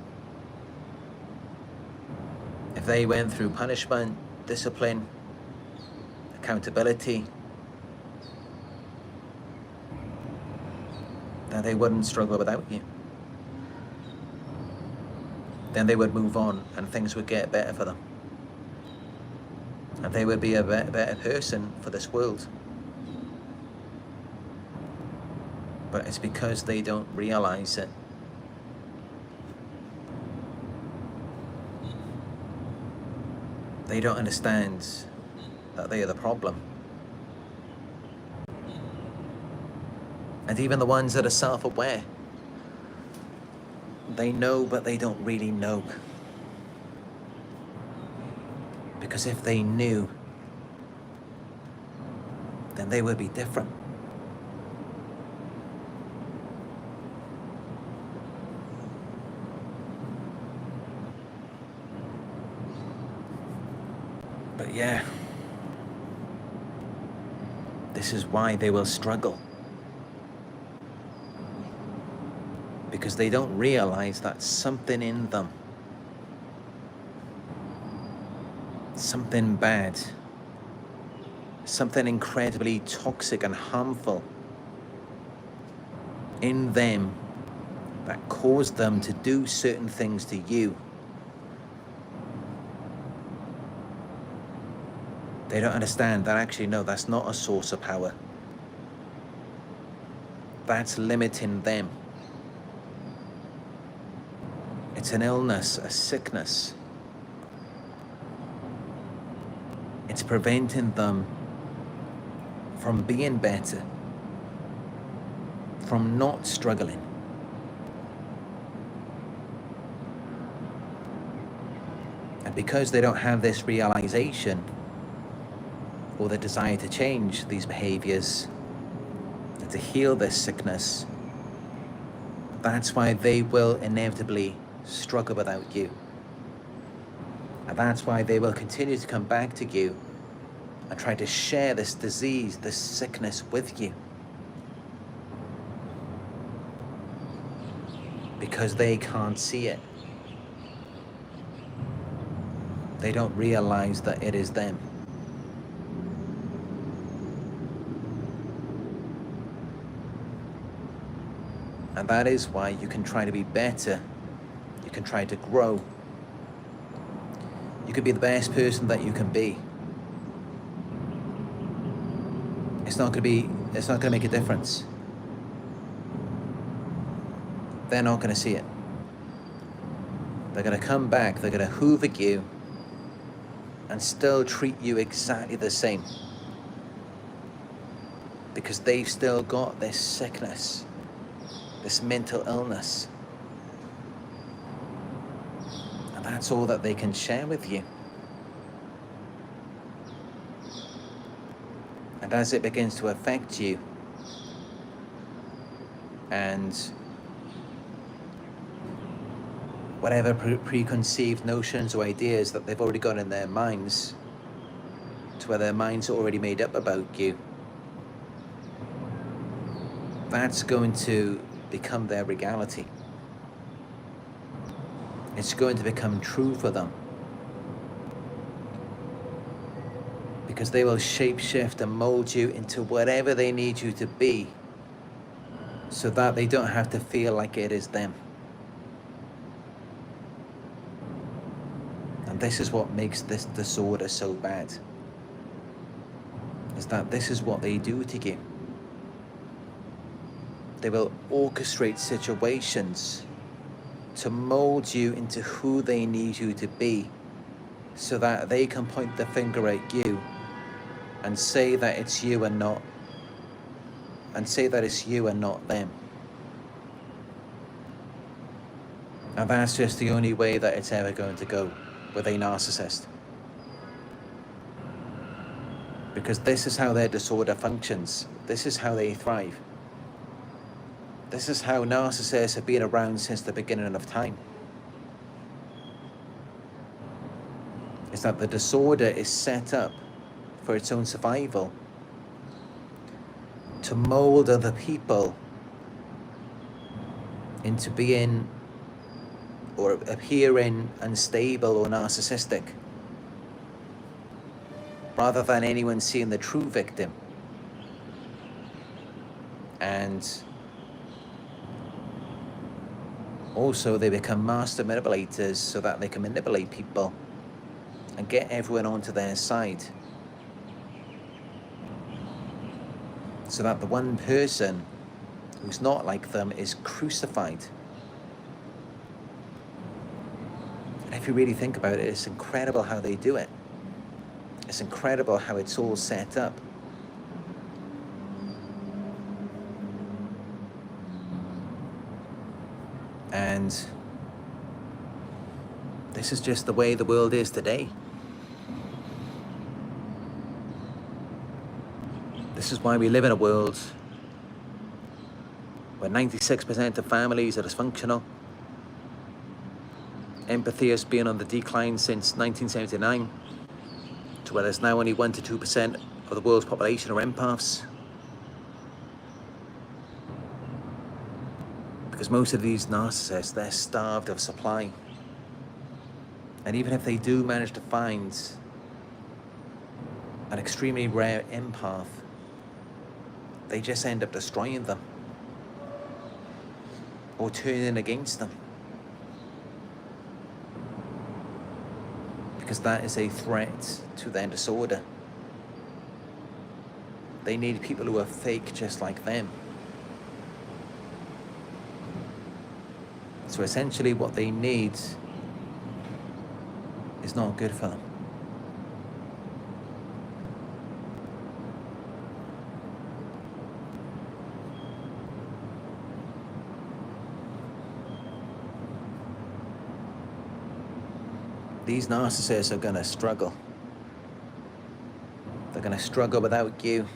S1: if they went through punishment, discipline, accountability, then they wouldn't struggle without you. Then they would move on and things would get better for them. And they would be a better person for this world. But it's because they don't realize it. They don't understand that they are the problem. And even the ones that are self-aware, they know, but they don't really know. Because if they knew, then they would be different. But yeah, this is why they will struggle. Because they don't realize that something in them, something bad, something incredibly toxic and harmful in them that caused them to do certain things to you. They don't understand that actually, no, that's not a source of power. That's limiting them. It's an illness, a sickness. It's preventing them from being better, from not struggling. And because they don't have this realization or the desire to change these behaviors and to heal this sickness, that's why they will inevitably struggle without you. And that's why they will continue to come back to you and try to share this disease, this sickness with you. Because they can't see it. They don't realize that it is them. And that is why you can try to be better. You can try to grow. You could be the best person that you can be. It's not going to make a difference. They're not going to see it. They're going to come back, they're going to hoover you and still treat you exactly the same. Because they've still got this sickness, this mental illness. And that's all that they can share with you. And as it begins to affect you, and whatever preconceived notions or ideas that they've already got in their minds, to where their minds are already made up about you, that's going to become their reality. It's going to become true for them. Because they will shape-shift and mold you into whatever they need you to be, so that they don't have to feel like it is them. And this is what makes this disorder so bad, is that this is what they do to you. They will orchestrate situations to mold you into who they need you to be, so that they can point the finger at you and say that it's you and not, them. And that's just the only way that it's ever going to go with a narcissist. Because this is how their disorder functions. This is how they thrive. This is how narcissists have been around since the beginning of time. Is that the disorder is set up for its own survival, to mold other people into being or appearing unstable or narcissistic, rather than anyone seeing the true victim. And also they become master manipulators so that they can manipulate people and get everyone onto their side, so that the one person who's not like them is crucified. And if you really think about it, it's incredible how they do it. It's incredible how it's all set up. And this is just the way the world is today. This is why we live in a world where 96% of families are dysfunctional. Empathy has been on the decline since 1979, to where there's now only 1 to 2% of the world's population are empaths. Because most of these narcissists, they're starved of supply. And even if they do manage to find an extremely rare empath, they just end up destroying them or turning against them, because that is a threat to their disorder. They need people who are fake just like them. So essentially what they need is not good for them. These narcissists are going to struggle. They're going to struggle without you.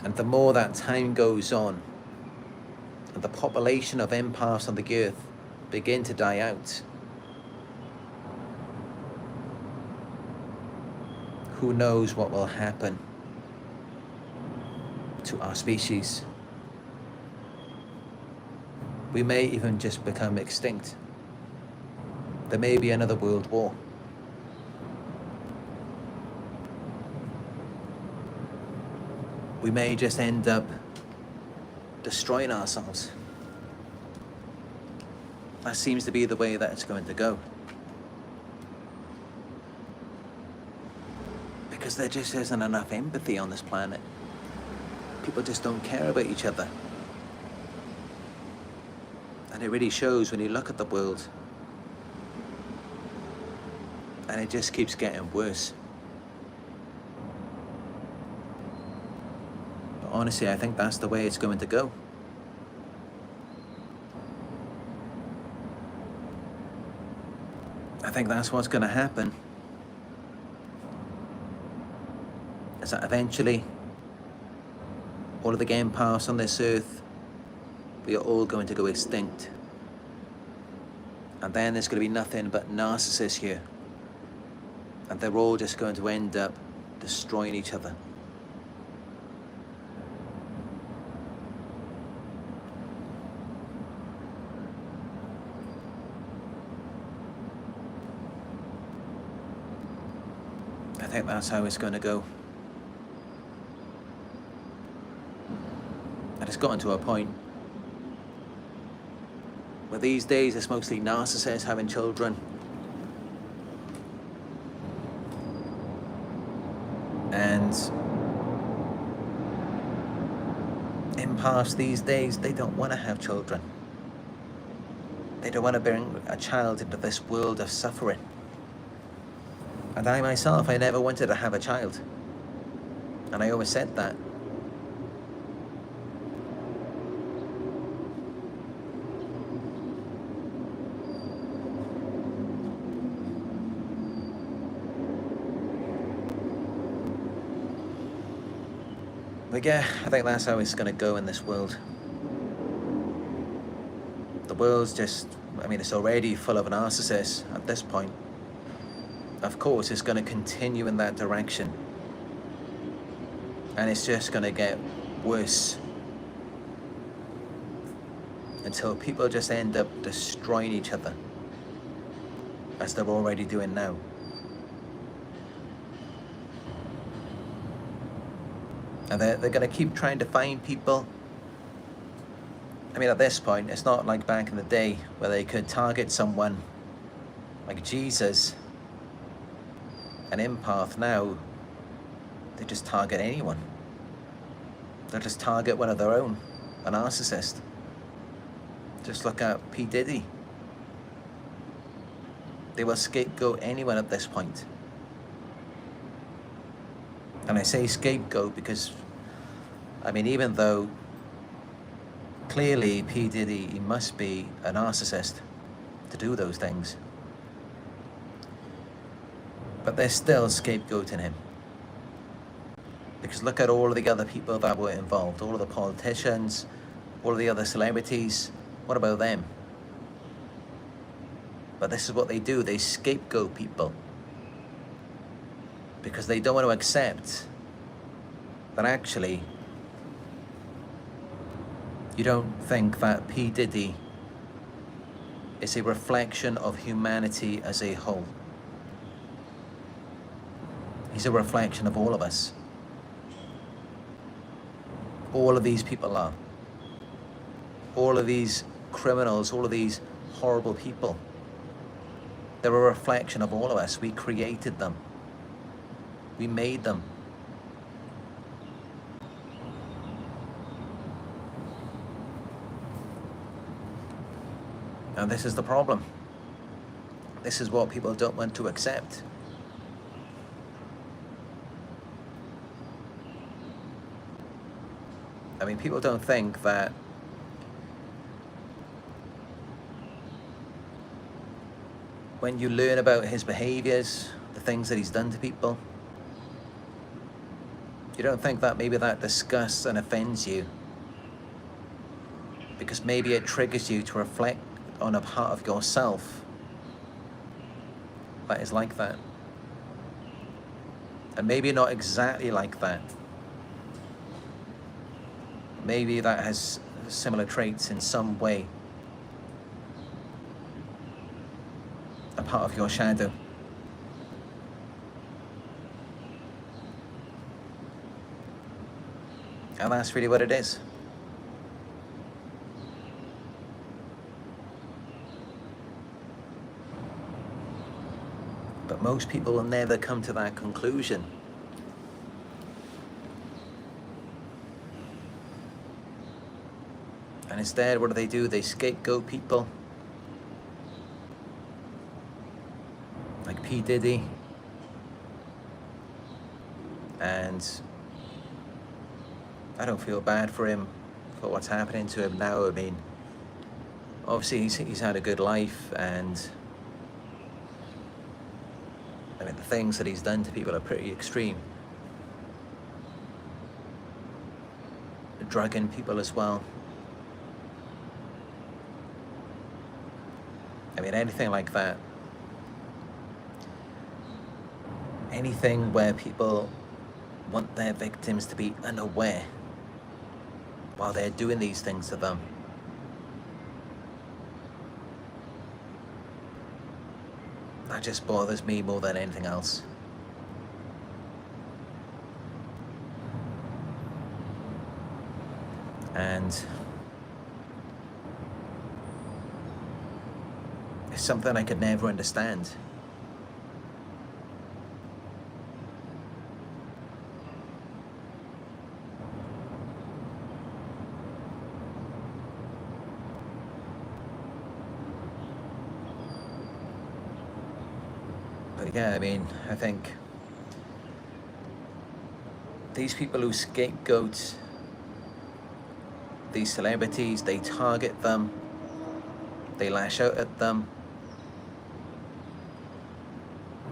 S1: And the more that time goes on, and the population of empaths on the earth begin to die out, who knows what will happen to our species. We may even just become extinct. There may be another world war. We may just end up destroying ourselves. That seems to be the way that it's going to go. Because there just isn't enough empathy on this planet. People just don't care about each other. And it really shows when you look at the world. And it just keeps getting worse. But honestly, I think that's the way it's going to go. I think that's what's going to happen. Is that eventually, all of the empaths on this earth, we are all going to go extinct. And then there's going to be nothing but narcissists here. And they're all just going to end up destroying each other. I think that's how it's going to go. And it's gotten to a point where these days it's mostly narcissists having children. And empaths these days, they don't want to have children. They don't want to bring a child into this world of suffering. And I myself, I never wanted to have a child. And I always said that. But yeah, I think that's how it's going to go in this world. The world's just, I mean, it's already full of narcissists at this point. Of course, it's going to continue in that direction. And it's just going to get worse until people just end up destroying each other, as they're already doing now. And they're going to keep trying to find people. I mean, at this point, it's not like back in the day where they could target someone like Jesus, an empath. Now, they just target anyone. They'll just target one of their own, a narcissist. Just look at P. Diddy. They will scapegoat anyone at this point. And I say scapegoat because, I mean, even though clearly P. Diddy, he must be a narcissist to do those things, but they're still scapegoating him. Because look at all of the other people that were involved, all of the politicians, all of the other celebrities. What about them? But this is what they do. They scapegoat people because they don't want to accept that actually you don't think that P. Diddy is a reflection of humanity as a whole. He's a reflection of all of us. All of these people are. All of these criminals, all of these horrible people, they're a reflection of all of us. We created them. We made them. And this is the problem. This is what people don't want to accept. I mean, people don't think that when you learn about his behaviors, the things that he's done to people, you don't think that maybe that disgusts and offends you because maybe it triggers you to reflect on a part of yourself that is like that. And maybe not exactly like that. Maybe that has similar traits in some way. A part of your shadow. And that's really what it is. But most people will never come to that conclusion. And instead, what do? They scapegoat people. Like P. Diddy. And I don't feel bad for him, for what's happening to him now. I mean, obviously he's had a good life, and I mean, the things that he's done to people are pretty extreme. Drugging people as well. I mean, anything like that. Anything where people want their victims to be unaware while they're doing these things to them. That just bothers me more than anything else. And it's something I could never understand. But yeah, I mean, I think these people who scapegoat these celebrities, they target them, they lash out at them.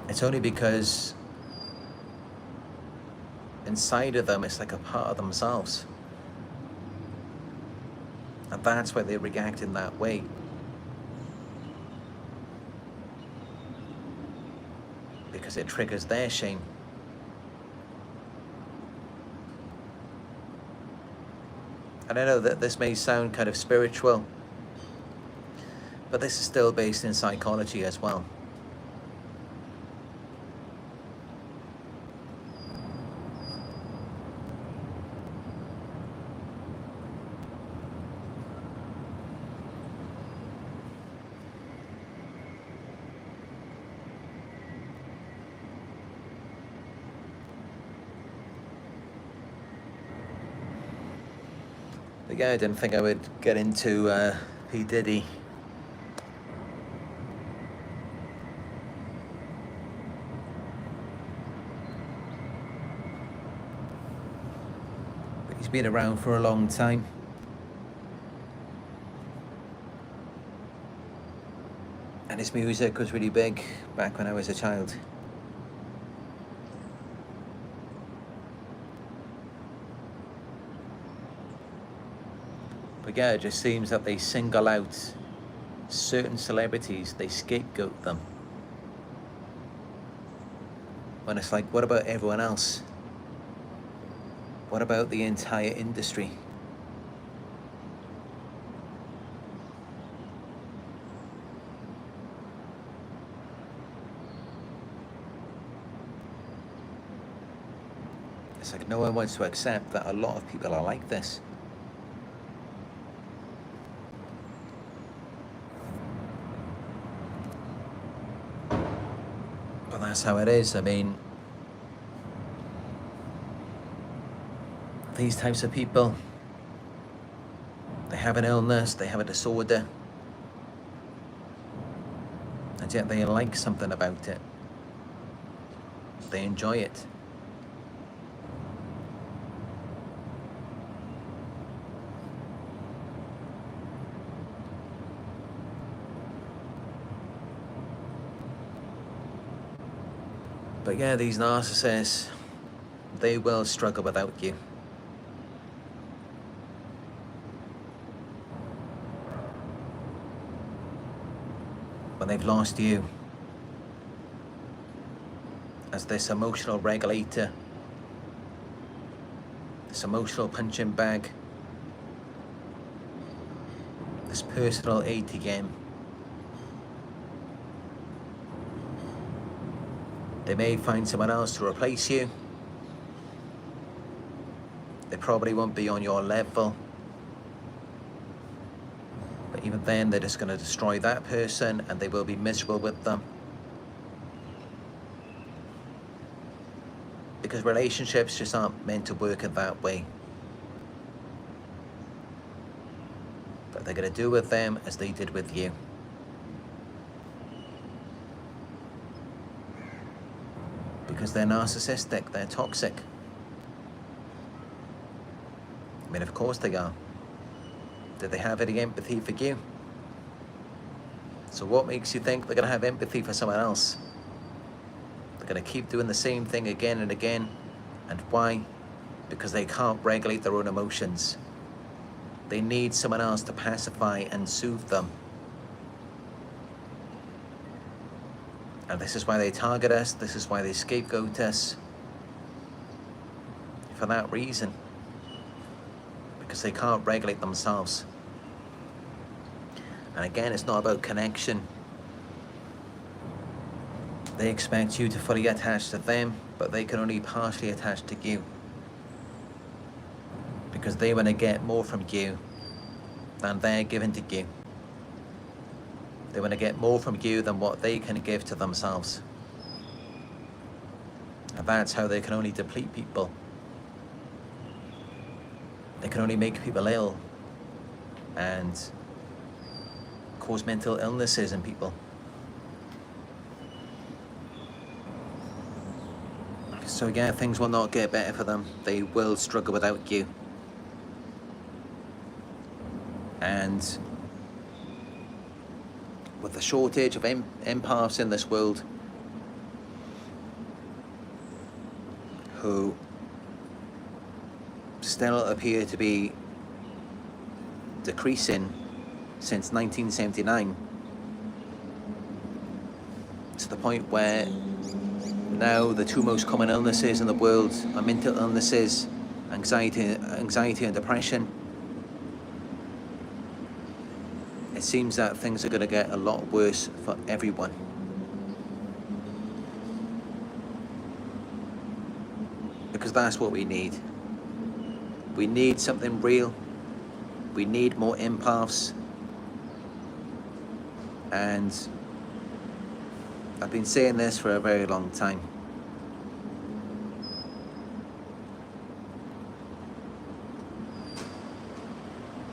S1: It's only because inside of them, it's like a part of themselves. And that's why they react in that way. Because it triggers their shame. And I know that this may sound kind of spiritual, but this is still based in psychology as well. But yeah, I didn't think I would get into P. Diddy. But he's been around for a long time. And his music was really big back when I was a child. But yeah, it just seems that they single out certain celebrities, they scapegoat them. When it's like, what about everyone else? What about the entire industry? It's like no one wants to accept that a lot of people are like this. But that's how it is. I mean, these types of people, they have an illness, they have a disorder, and yet they like something about it. They enjoy it. But yeah, these narcissists, they will struggle without you. When they've lost you as this emotional regulator, this emotional punching bag, this personal ATM. They may find someone else to replace you. They probably won't be on your level. But even then, they're just going to destroy that person and they will be miserable with them. Because relationships just aren't meant to work in that way. But they're going to do with them as they did with you. Because they're narcissistic, they're toxic. I mean, of course they are. Do they have any empathy for you? So what makes you think they're going to have empathy for someone else? They're going to keep doing the same thing again and again. And why? Because they can't regulate their own emotions. They need someone else to pacify and soothe them. And this is why they target us, this is why they scapegoat us. For that reason. Because they can't regulate themselves. And again, it's not about connection. They expect you to fully attach to them, but they can only partially attach to you. Because they want to get more from you than they're giving to you. They want to get more from you than what they can give to themselves. And that's how they can only deplete people. They can only make people ill and cause mental illnesses in people. So yeah, things will not get better for them. They will struggle without you. And with the shortage of empaths in this world who still appear to be decreasing since 1979, to the point where now the two most common illnesses in the world are mental illnesses, anxiety and depression. It seems that things are going to get a lot worse for everyone. Because that's what we need. We need something real. We need more empaths. And I've been saying this for a very long time.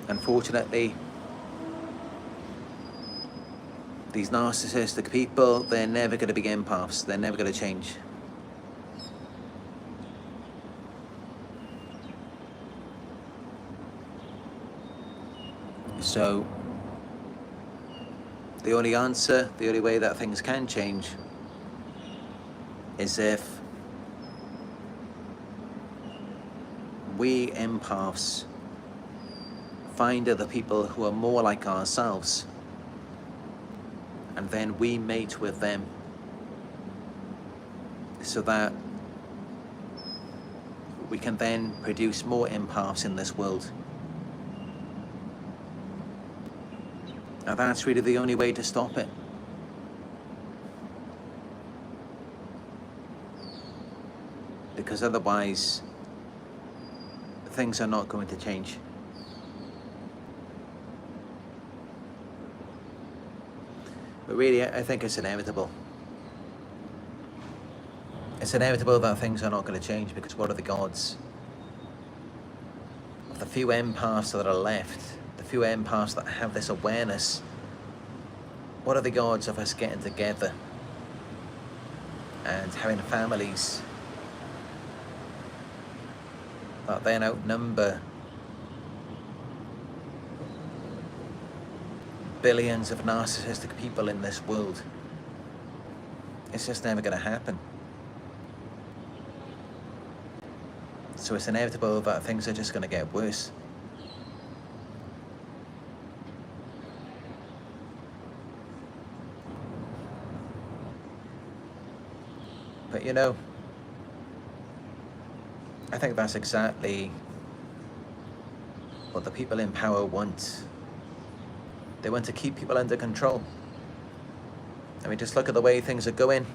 S1: Unfortunately, these narcissistic people, they're never going to be empaths. They're never going to change. So, the only answer, the only way that things can change is if we empaths find other people who are more like ourselves, and then we mate with them, so that we can then produce more empaths in this world. And that's really the only way to stop it. Because otherwise, things are not going to change. But really, I think it's inevitable. It's inevitable that things are not going to change, because what are the odds of the few empaths that are left, the few empaths that have this awareness? What are the odds of us getting together and having families that then outnumber billions of narcissistic people in this world? It's just never going to happen. So it's inevitable that things are just going to get worse. But you know, I think that's exactly what the people in power want. They want to keep people under control. I mean, just look at the way things are going.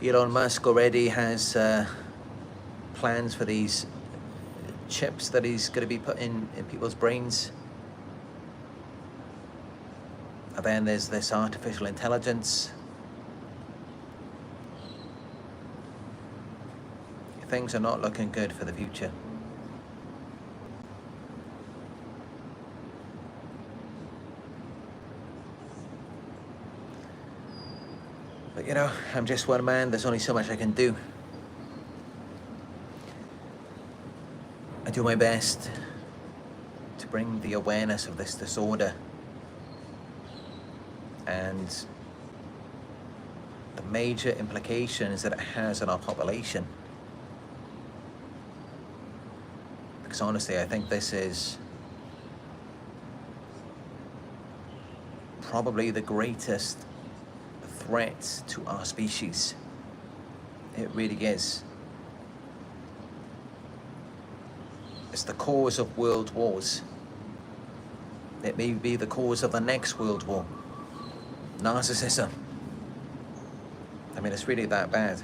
S1: Elon Musk already has plans for these chips that he's going to be putting in people's brains. And then there's this artificial intelligence. Things are not looking good for the future. But you know, I'm just one man, there's only so much I can do. I do my best to bring the awareness of this disorder and the major implications that it has on our population. Because honestly, I think this is probably the greatest threat to our species. It really is. It's the cause of world wars. It may be the cause of the next world war. Narcissism. I mean, it's really that bad.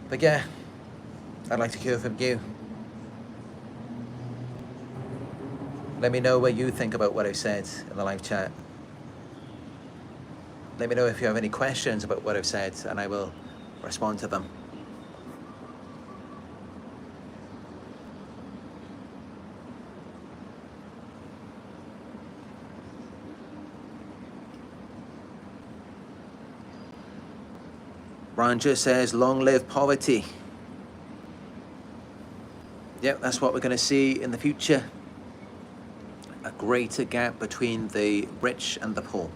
S1: But yeah, I'd like to hear from you. Let me know what you think about what I've said in the live chat. Let me know if you have any questions about what I've said, and I will respond to them. Ranger says, long live poverty. Yep, that's what we're going to see in the future. A greater gap between the rich and the poor.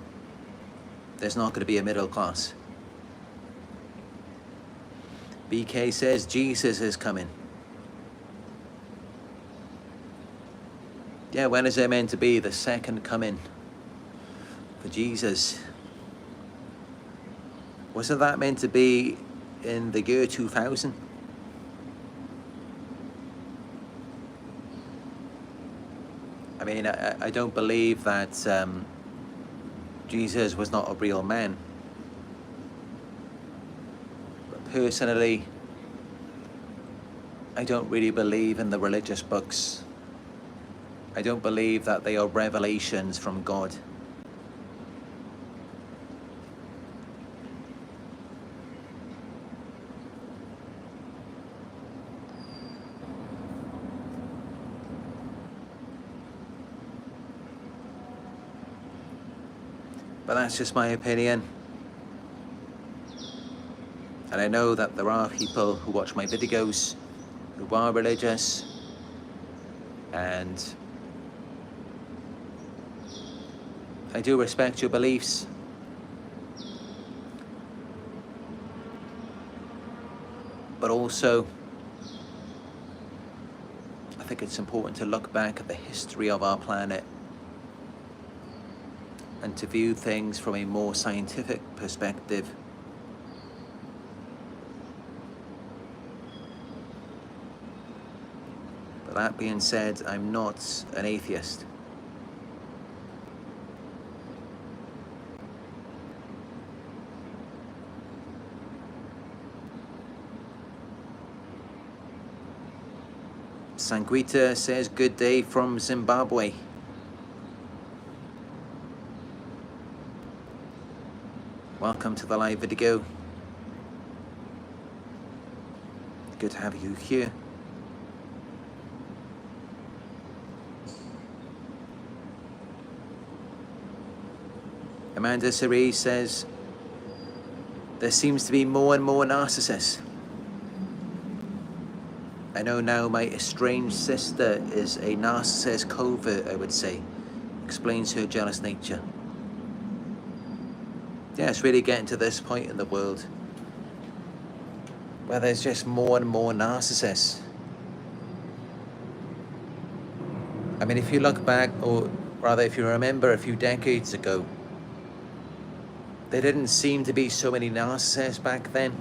S1: There's not going to be a middle class. BK says Jesus is coming. Yeah, when is there meant to be the second coming for Jesus? Wasn't that meant to be in the year 2000? I mean, I don't believe that Jesus was not a real man. But personally, I don't really believe in the religious books. I don't believe that they are revelations from God. But that's just my opinion. And I know that there are people who watch my videos who are religious, and I do respect your beliefs. But also, I think it's important to look back at the history of our planet and to view things from a more scientific perspective. But that being said, I'm not an atheist. Sanguita says, good day from Zimbabwe. Welcome to the live video. Good to have you here. Amanda Siri says, there seems to be more and more narcissists. I know now my estranged sister is a narcissist covert, I would say. Explains her jealous nature. Yeah, it's really getting to this point in the world where there's just more and more narcissists. I mean, if you look back, or rather if you remember a few decades ago, there didn't seem to be so many narcissists back then.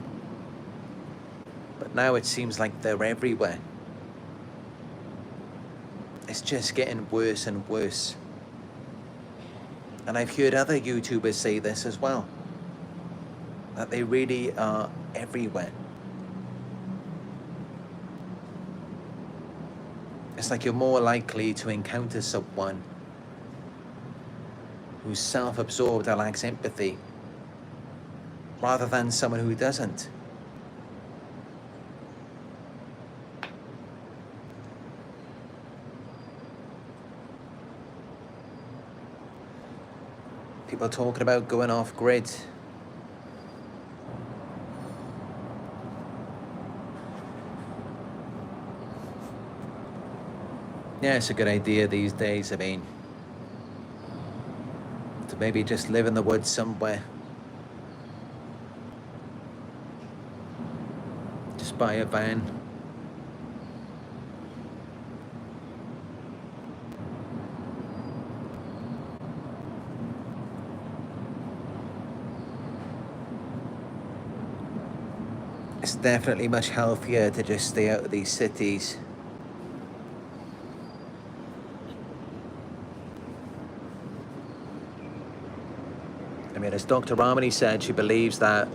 S1: But now it seems like they're everywhere. It's just getting worse and worse. And I've heard other YouTubers say this as well, that they really are everywhere. It's like you're more likely to encounter someone who's self-absorbed or lacks empathy, rather than someone who doesn't. People talking about going off grid. Yeah, it's a good idea these days, I mean, to maybe just live in the woods somewhere. Just buy a van. It's definitely much healthier to just stay out of these cities. I mean, as Dr. Ramani said, she believes that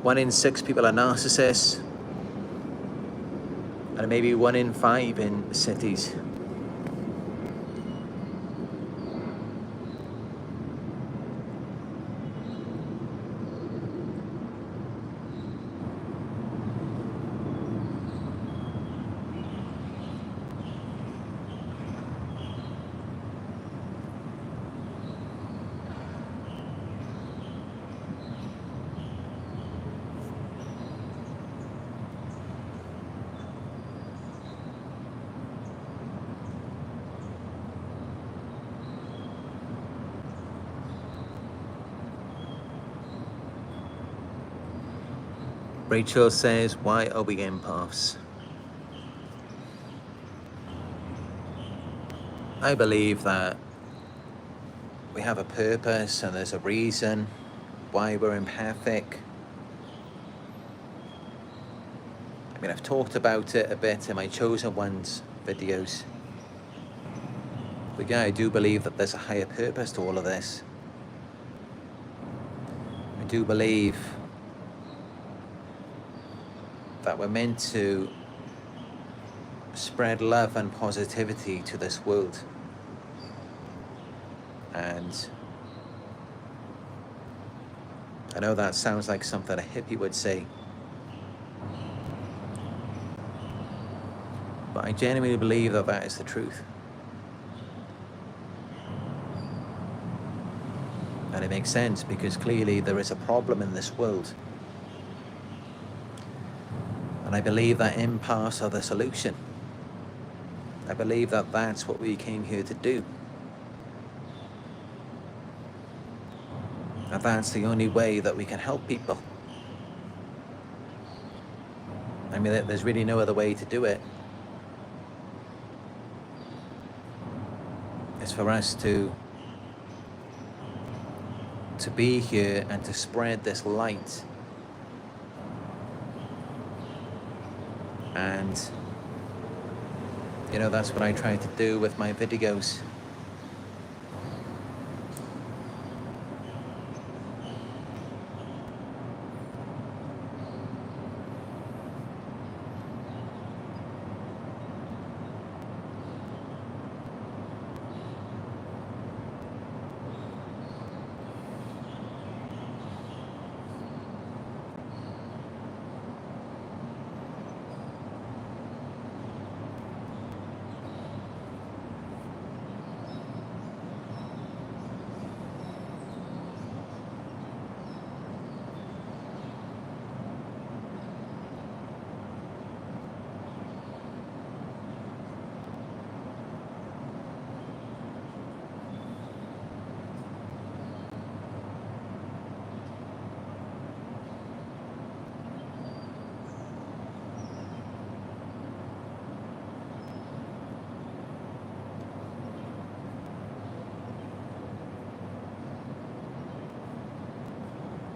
S1: 1 in 6 people are narcissists, and maybe 1 in 5 in cities. Rachel says, why are we empaths? I believe that we have a purpose and there's a reason why we're empathic. I mean, I've talked about it a bit in my Chosen Ones videos. But yeah, I do believe that there's a higher purpose to all of this. I do believe that we're meant to spread love and positivity to this world. And I know that sounds like something a hippie would say, but I genuinely believe that that is the truth. And it makes sense because clearly there is a problem in this world. And I believe that empaths are the solution. I believe that that's what we came here to do. And that's the only way that we can help people. I mean, there's really no other way to do it. It's for us to be here and to spread this light. And, you know, that's what I try to do with my videos.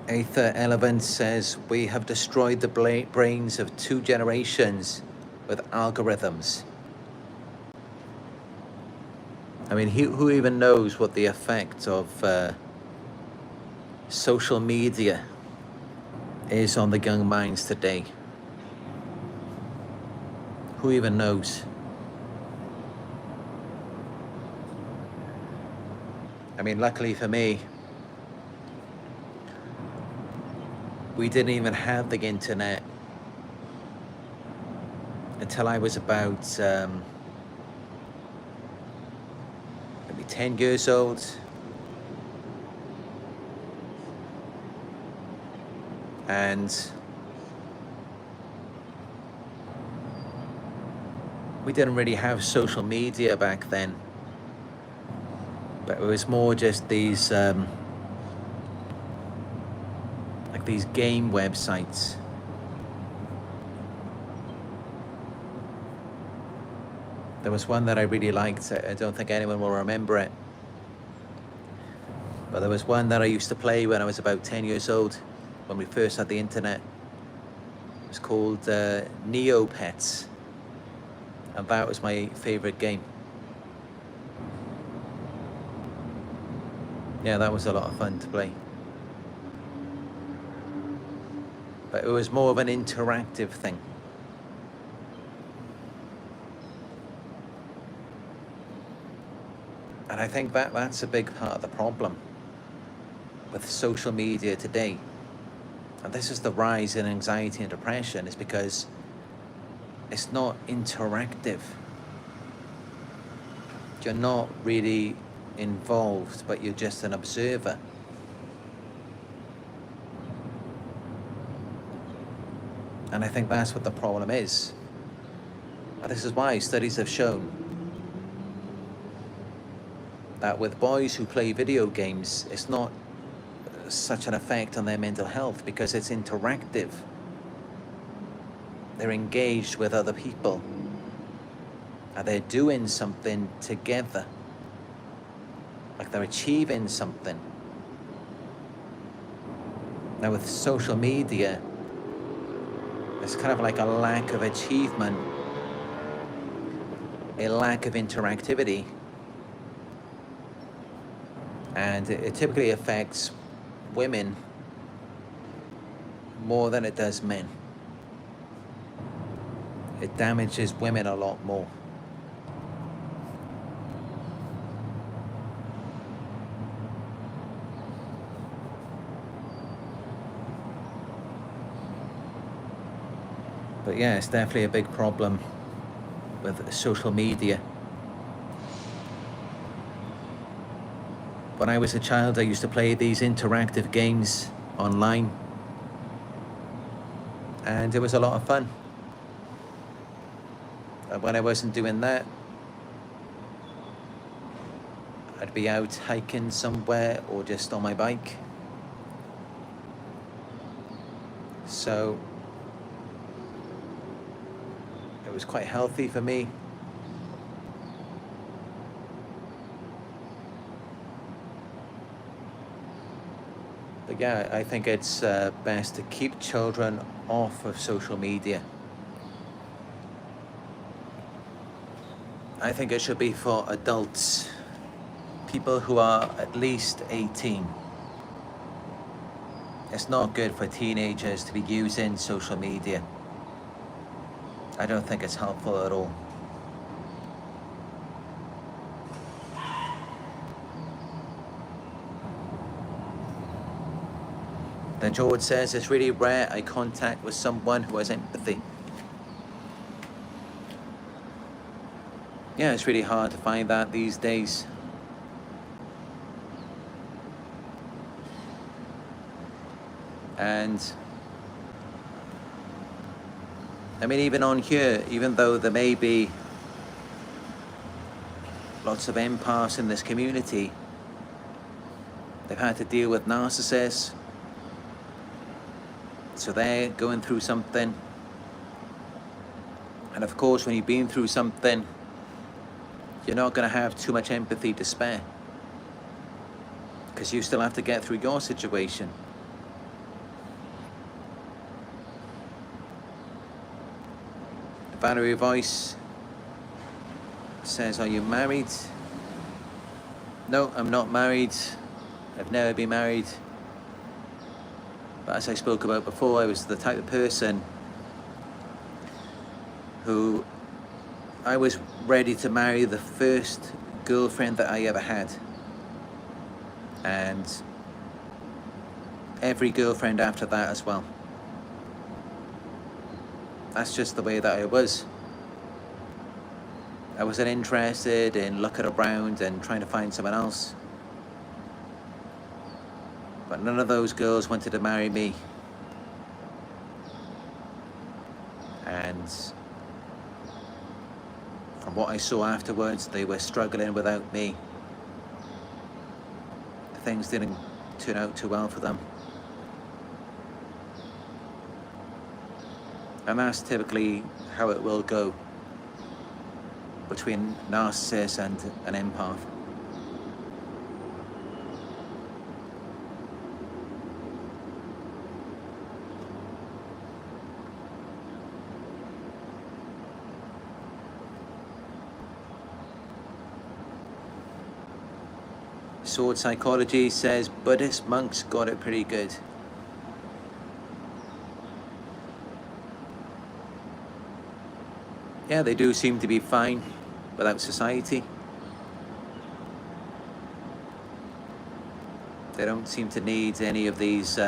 S1: Aether Elevant says, we have destroyed the brains of 2 generations with algorithms. I mean, who even knows what the effect of social media is on the young minds today? Who even knows? I mean, luckily for me, we didn't even have the internet until I was about maybe 10 years old. And we didn't really have social media back then, but it was more just these these game websites. There was one that I really liked. I don't think anyone will remember it, but there was one that I used to play when I was about 10 years old, when we first had the internet. It was called Neopets, and that was my favorite game. Yeah, that was a lot of fun to play. But it was more of an interactive thing. And I think that's a big part of the problem with social media today. And this is the rise in anxiety and depression, is because it's not interactive. You're not really involved, but you're just an observer. And I think that's what the problem is. And this is why studies have shown that with boys who play video games, it's not such an effect on their mental health, because it's interactive. they're engaged with other people, and they're doing something together, like they're achieving something. Now with social media, there's kind of like a lack of achievement, a lack of interactivity, and it typically affects women more than it does men. It damages women a lot more. But yeah, it's definitely a big problem with social media. When I was a child, I used to play these interactive games online, and it was a lot of fun. And when I wasn't doing that, I'd be out hiking somewhere or just on my bike. So it was quite healthy for me. But yeah, I think it's best to keep children off of social media. I think it should be for adults, people who are at least 18. It's not good for teenagers to be using social media. I don't think it's helpful at all. Then George says, it's really rare eye contact with someone who has empathy. Yeah, it's really hard to find that these days. And I mean, even on here, even though there may be lots of empaths in this community, they've had to deal with narcissists. So they're going through something. And of course, when you've been through something, you're not going to have too much empathy to spare, because you still have to get through your situation. Valerie Voice says, are you married? No, I'm not married. I've never been married. But as I spoke about before, I was the type of person who I was ready to marry the first girlfriend that I ever had. And every girlfriend after that as well. That's just the way that I was. I wasn't interested in looking around and trying to find someone else. But none of those girls wanted to marry me. And from what I saw afterwards, they were struggling without me. Things didn't turn out too well for them. And that's typically how it will go between narcissist and an empath. Sword Psychology says Buddhist monks got it pretty good. Yeah, they do seem to be fine without society. They don't seem to need any of these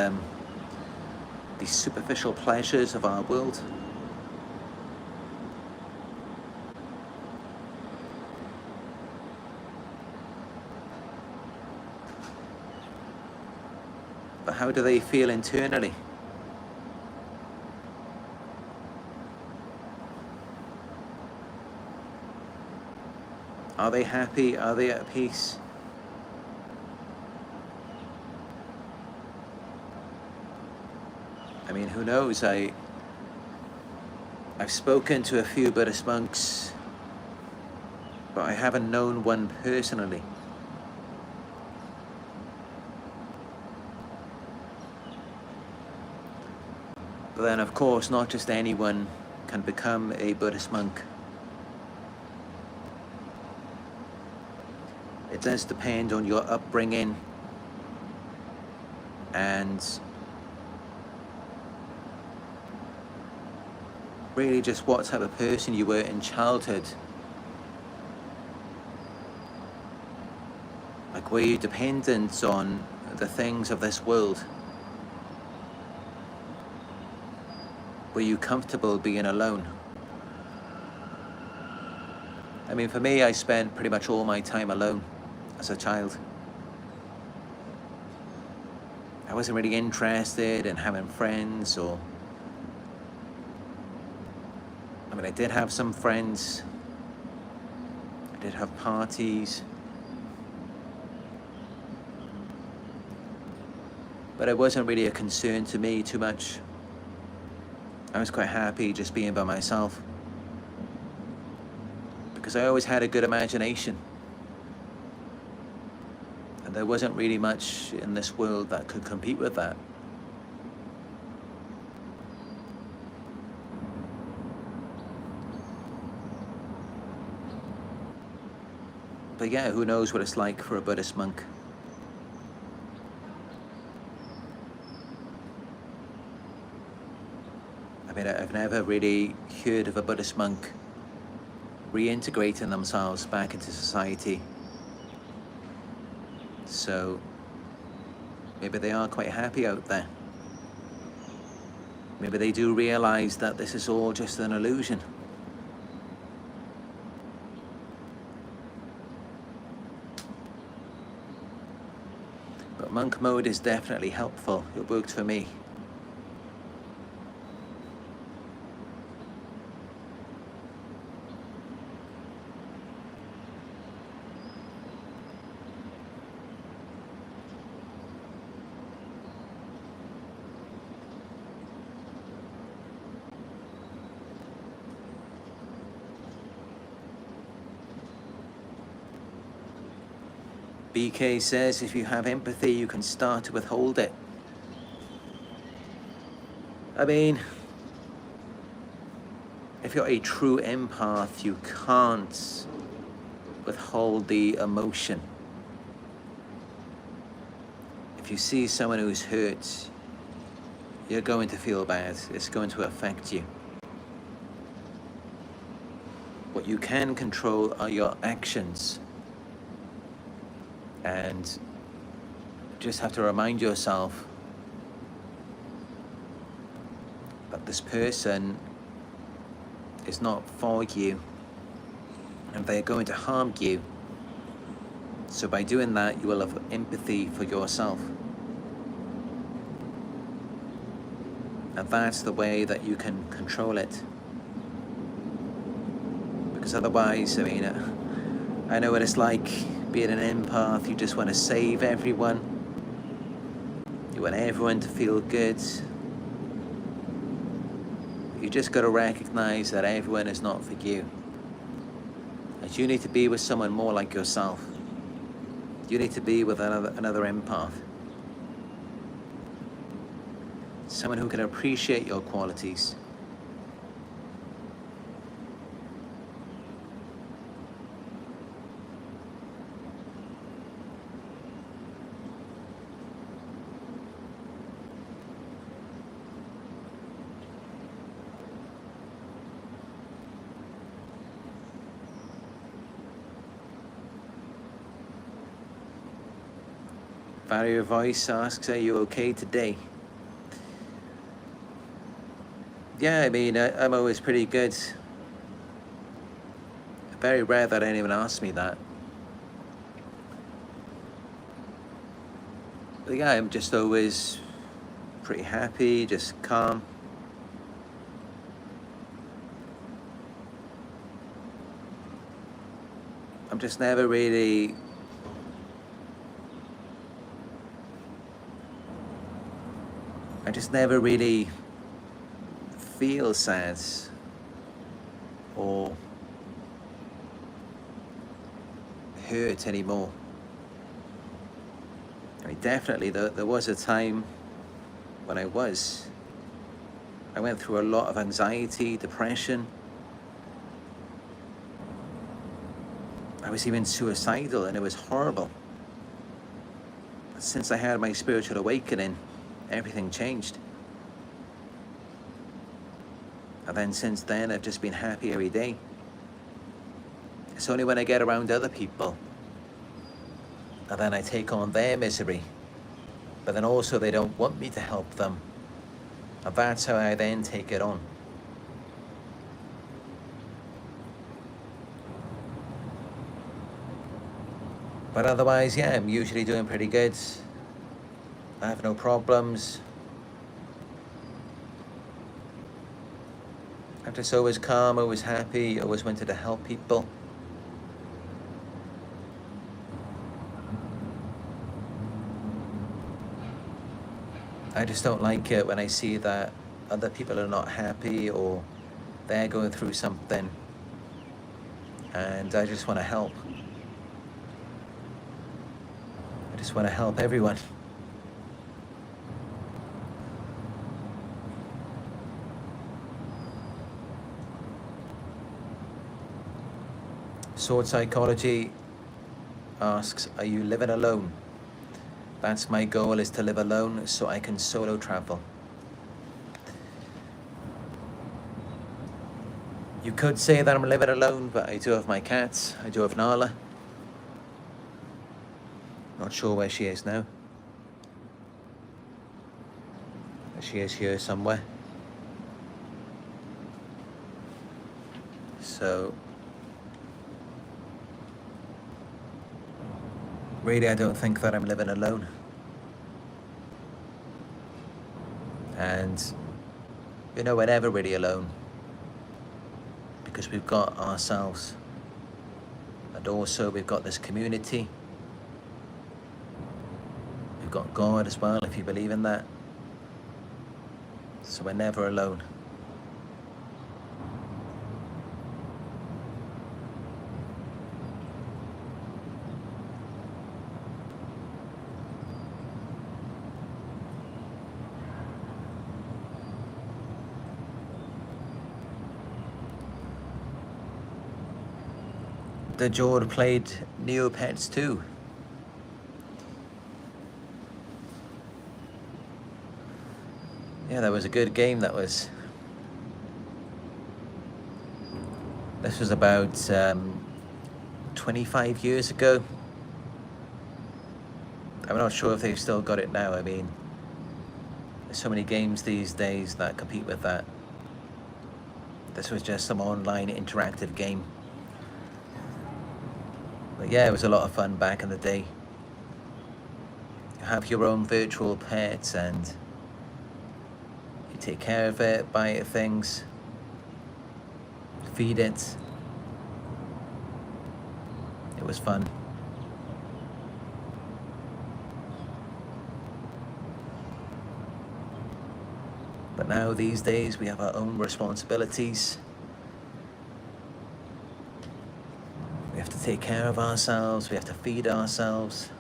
S1: superficial pleasures of our world. But how do they feel internally? Are they happy? Are they at peace? I mean, who knows? I've spoken to a few Buddhist monks, but I haven't known one personally. But then, of course, not just anyone can become a Buddhist monk. It does depend on your upbringing and really just what type of person you were in childhood. Like, were you dependent on the things of this world? Were you comfortable being alone? I mean, for me, I spent pretty much all my time alone as a child. I wasn't really interested in having friends, or I mean, I did have some friends. I did have parties. But it wasn't really a concern to me too much. I was quite happy just being by myself, because I always had a good imagination. And there wasn't really much in this world that could compete with that. But yeah, who knows what it's like for a Buddhist monk? I mean, I've never really heard of a Buddhist monk reintegrating themselves back into society. So maybe they are quite happy out there. Maybe they do realize that this is all just an illusion. But monk mode is definitely helpful. It worked for me. BK says if you have empathy, you can start to withhold it. I mean, if you're a true empath, you can't withhold the emotion. If you see someone who's hurt, you're going to feel bad. It's going to affect you. What you can control are your actions. And just have to remind yourself that this person is not for you and they're going to harm you. So by doing that, you will have empathy for yourself. And that's the way that you can control it. Because otherwise, I mean, I know what it's like being an empath. You just want to save everyone. You want everyone to feel good. You just got to recognize that everyone is not for you. And you need to be with someone more like yourself. You need to be with another empath. Someone who can appreciate your qualities. Value of Voice asks, are you okay today? Yeah, I mean, I'm always pretty good. Very rare that anyone asks me that. But yeah, I'm just always pretty happy, just calm. I'm just never really feel sad. or hurt anymore. I mean, definitely there was a time when I went through a lot of anxiety, depression. I was even suicidal, and it was horrible. But since I had my spiritual awakening, everything changed. And then since then, I've just been happy every day. It's only when I get around other people, and then I take on their misery, but then also they don't want me to help them. And that's how I then take it on. But otherwise, yeah, I'm usually doing pretty good. I have no problems. I'm just always calm, always happy, always wanted to help people. I just don't like it when I see that other people are not happy or they're going through something, and I just want to help. I just want to help everyone. Sword Psychology asks, are you living alone? That's my goal, is to live alone so I can solo travel. You could say that I'm living alone, but I do have my cats. I do have Nala. Not sure where she is now. She is here somewhere. So really, I don't think that I'm living alone. And, you know, we're never really alone, because we've got ourselves, and also we've got this community. We've got God as well, if you believe in that. So we're never alone. The Jord played Neopets too. Yeah, that was a good game. This was about 25 years ago. I'm not sure if they've still got it now. I mean, there's so many games these days that compete with that. This was just some online interactive game. But yeah, it was a lot of fun back in the day. You have your own virtual pet, and you take care of it, buy it things, feed it. It was fun. But now, these days, we have our own responsibilities. We have to take care of ourselves, we have to feed ourselves.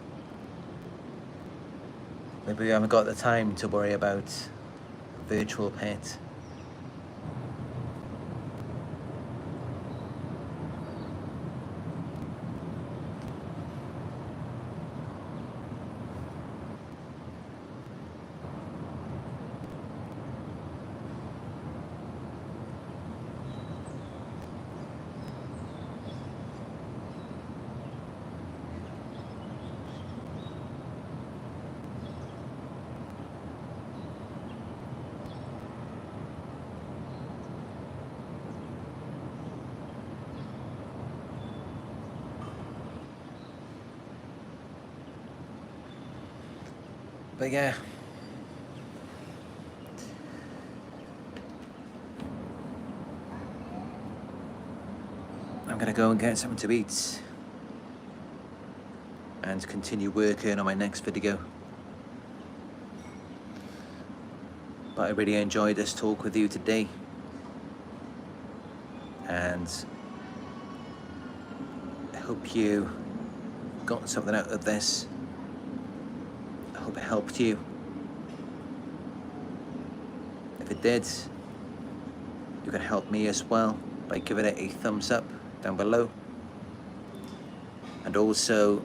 S1: Maybe we haven't got the time to worry about a virtual pet. But yeah, I'm gonna go and get something to eat and continue working on my next video. But I really enjoyed this talk with you today. And I hope you got something out of this. I hope it helped you. If it did, you can help me as well by giving it a thumbs up down below. And also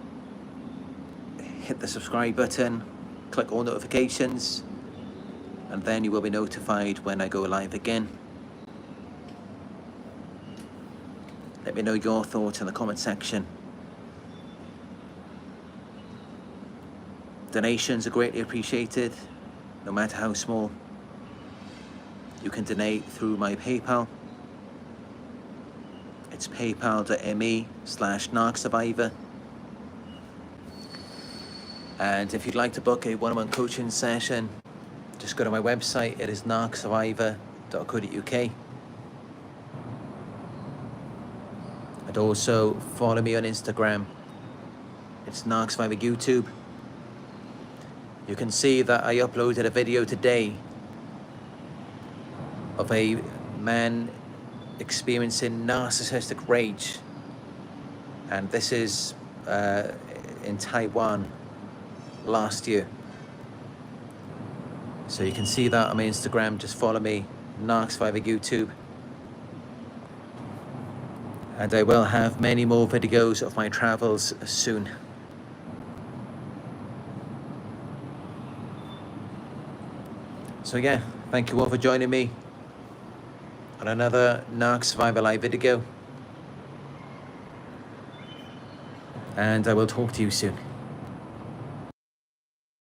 S1: hit the subscribe button, click all notifications, and then you will be notified when I go live again. Let me know your thoughts in the comment section. Donations are greatly appreciated, no matter how small. You can donate through my PayPal. It's paypal.me/Narc Survivor. And if you'd like to book a one-on-one coaching session, just go to my website. It is narcsurvivor.co.uk. And also follow me on Instagram. It's Narc Survivor YouTube. You can see that I uploaded a video today of a man experiencing narcissistic rage, and this is in Taiwan last year. So you can see that on my Instagram. Just follow me, Narc Survivor YouTube, and I will have many more videos of my travels soon. So yeah, thank you all for joining me on another Narc Survivor live video, and I will talk to you soon.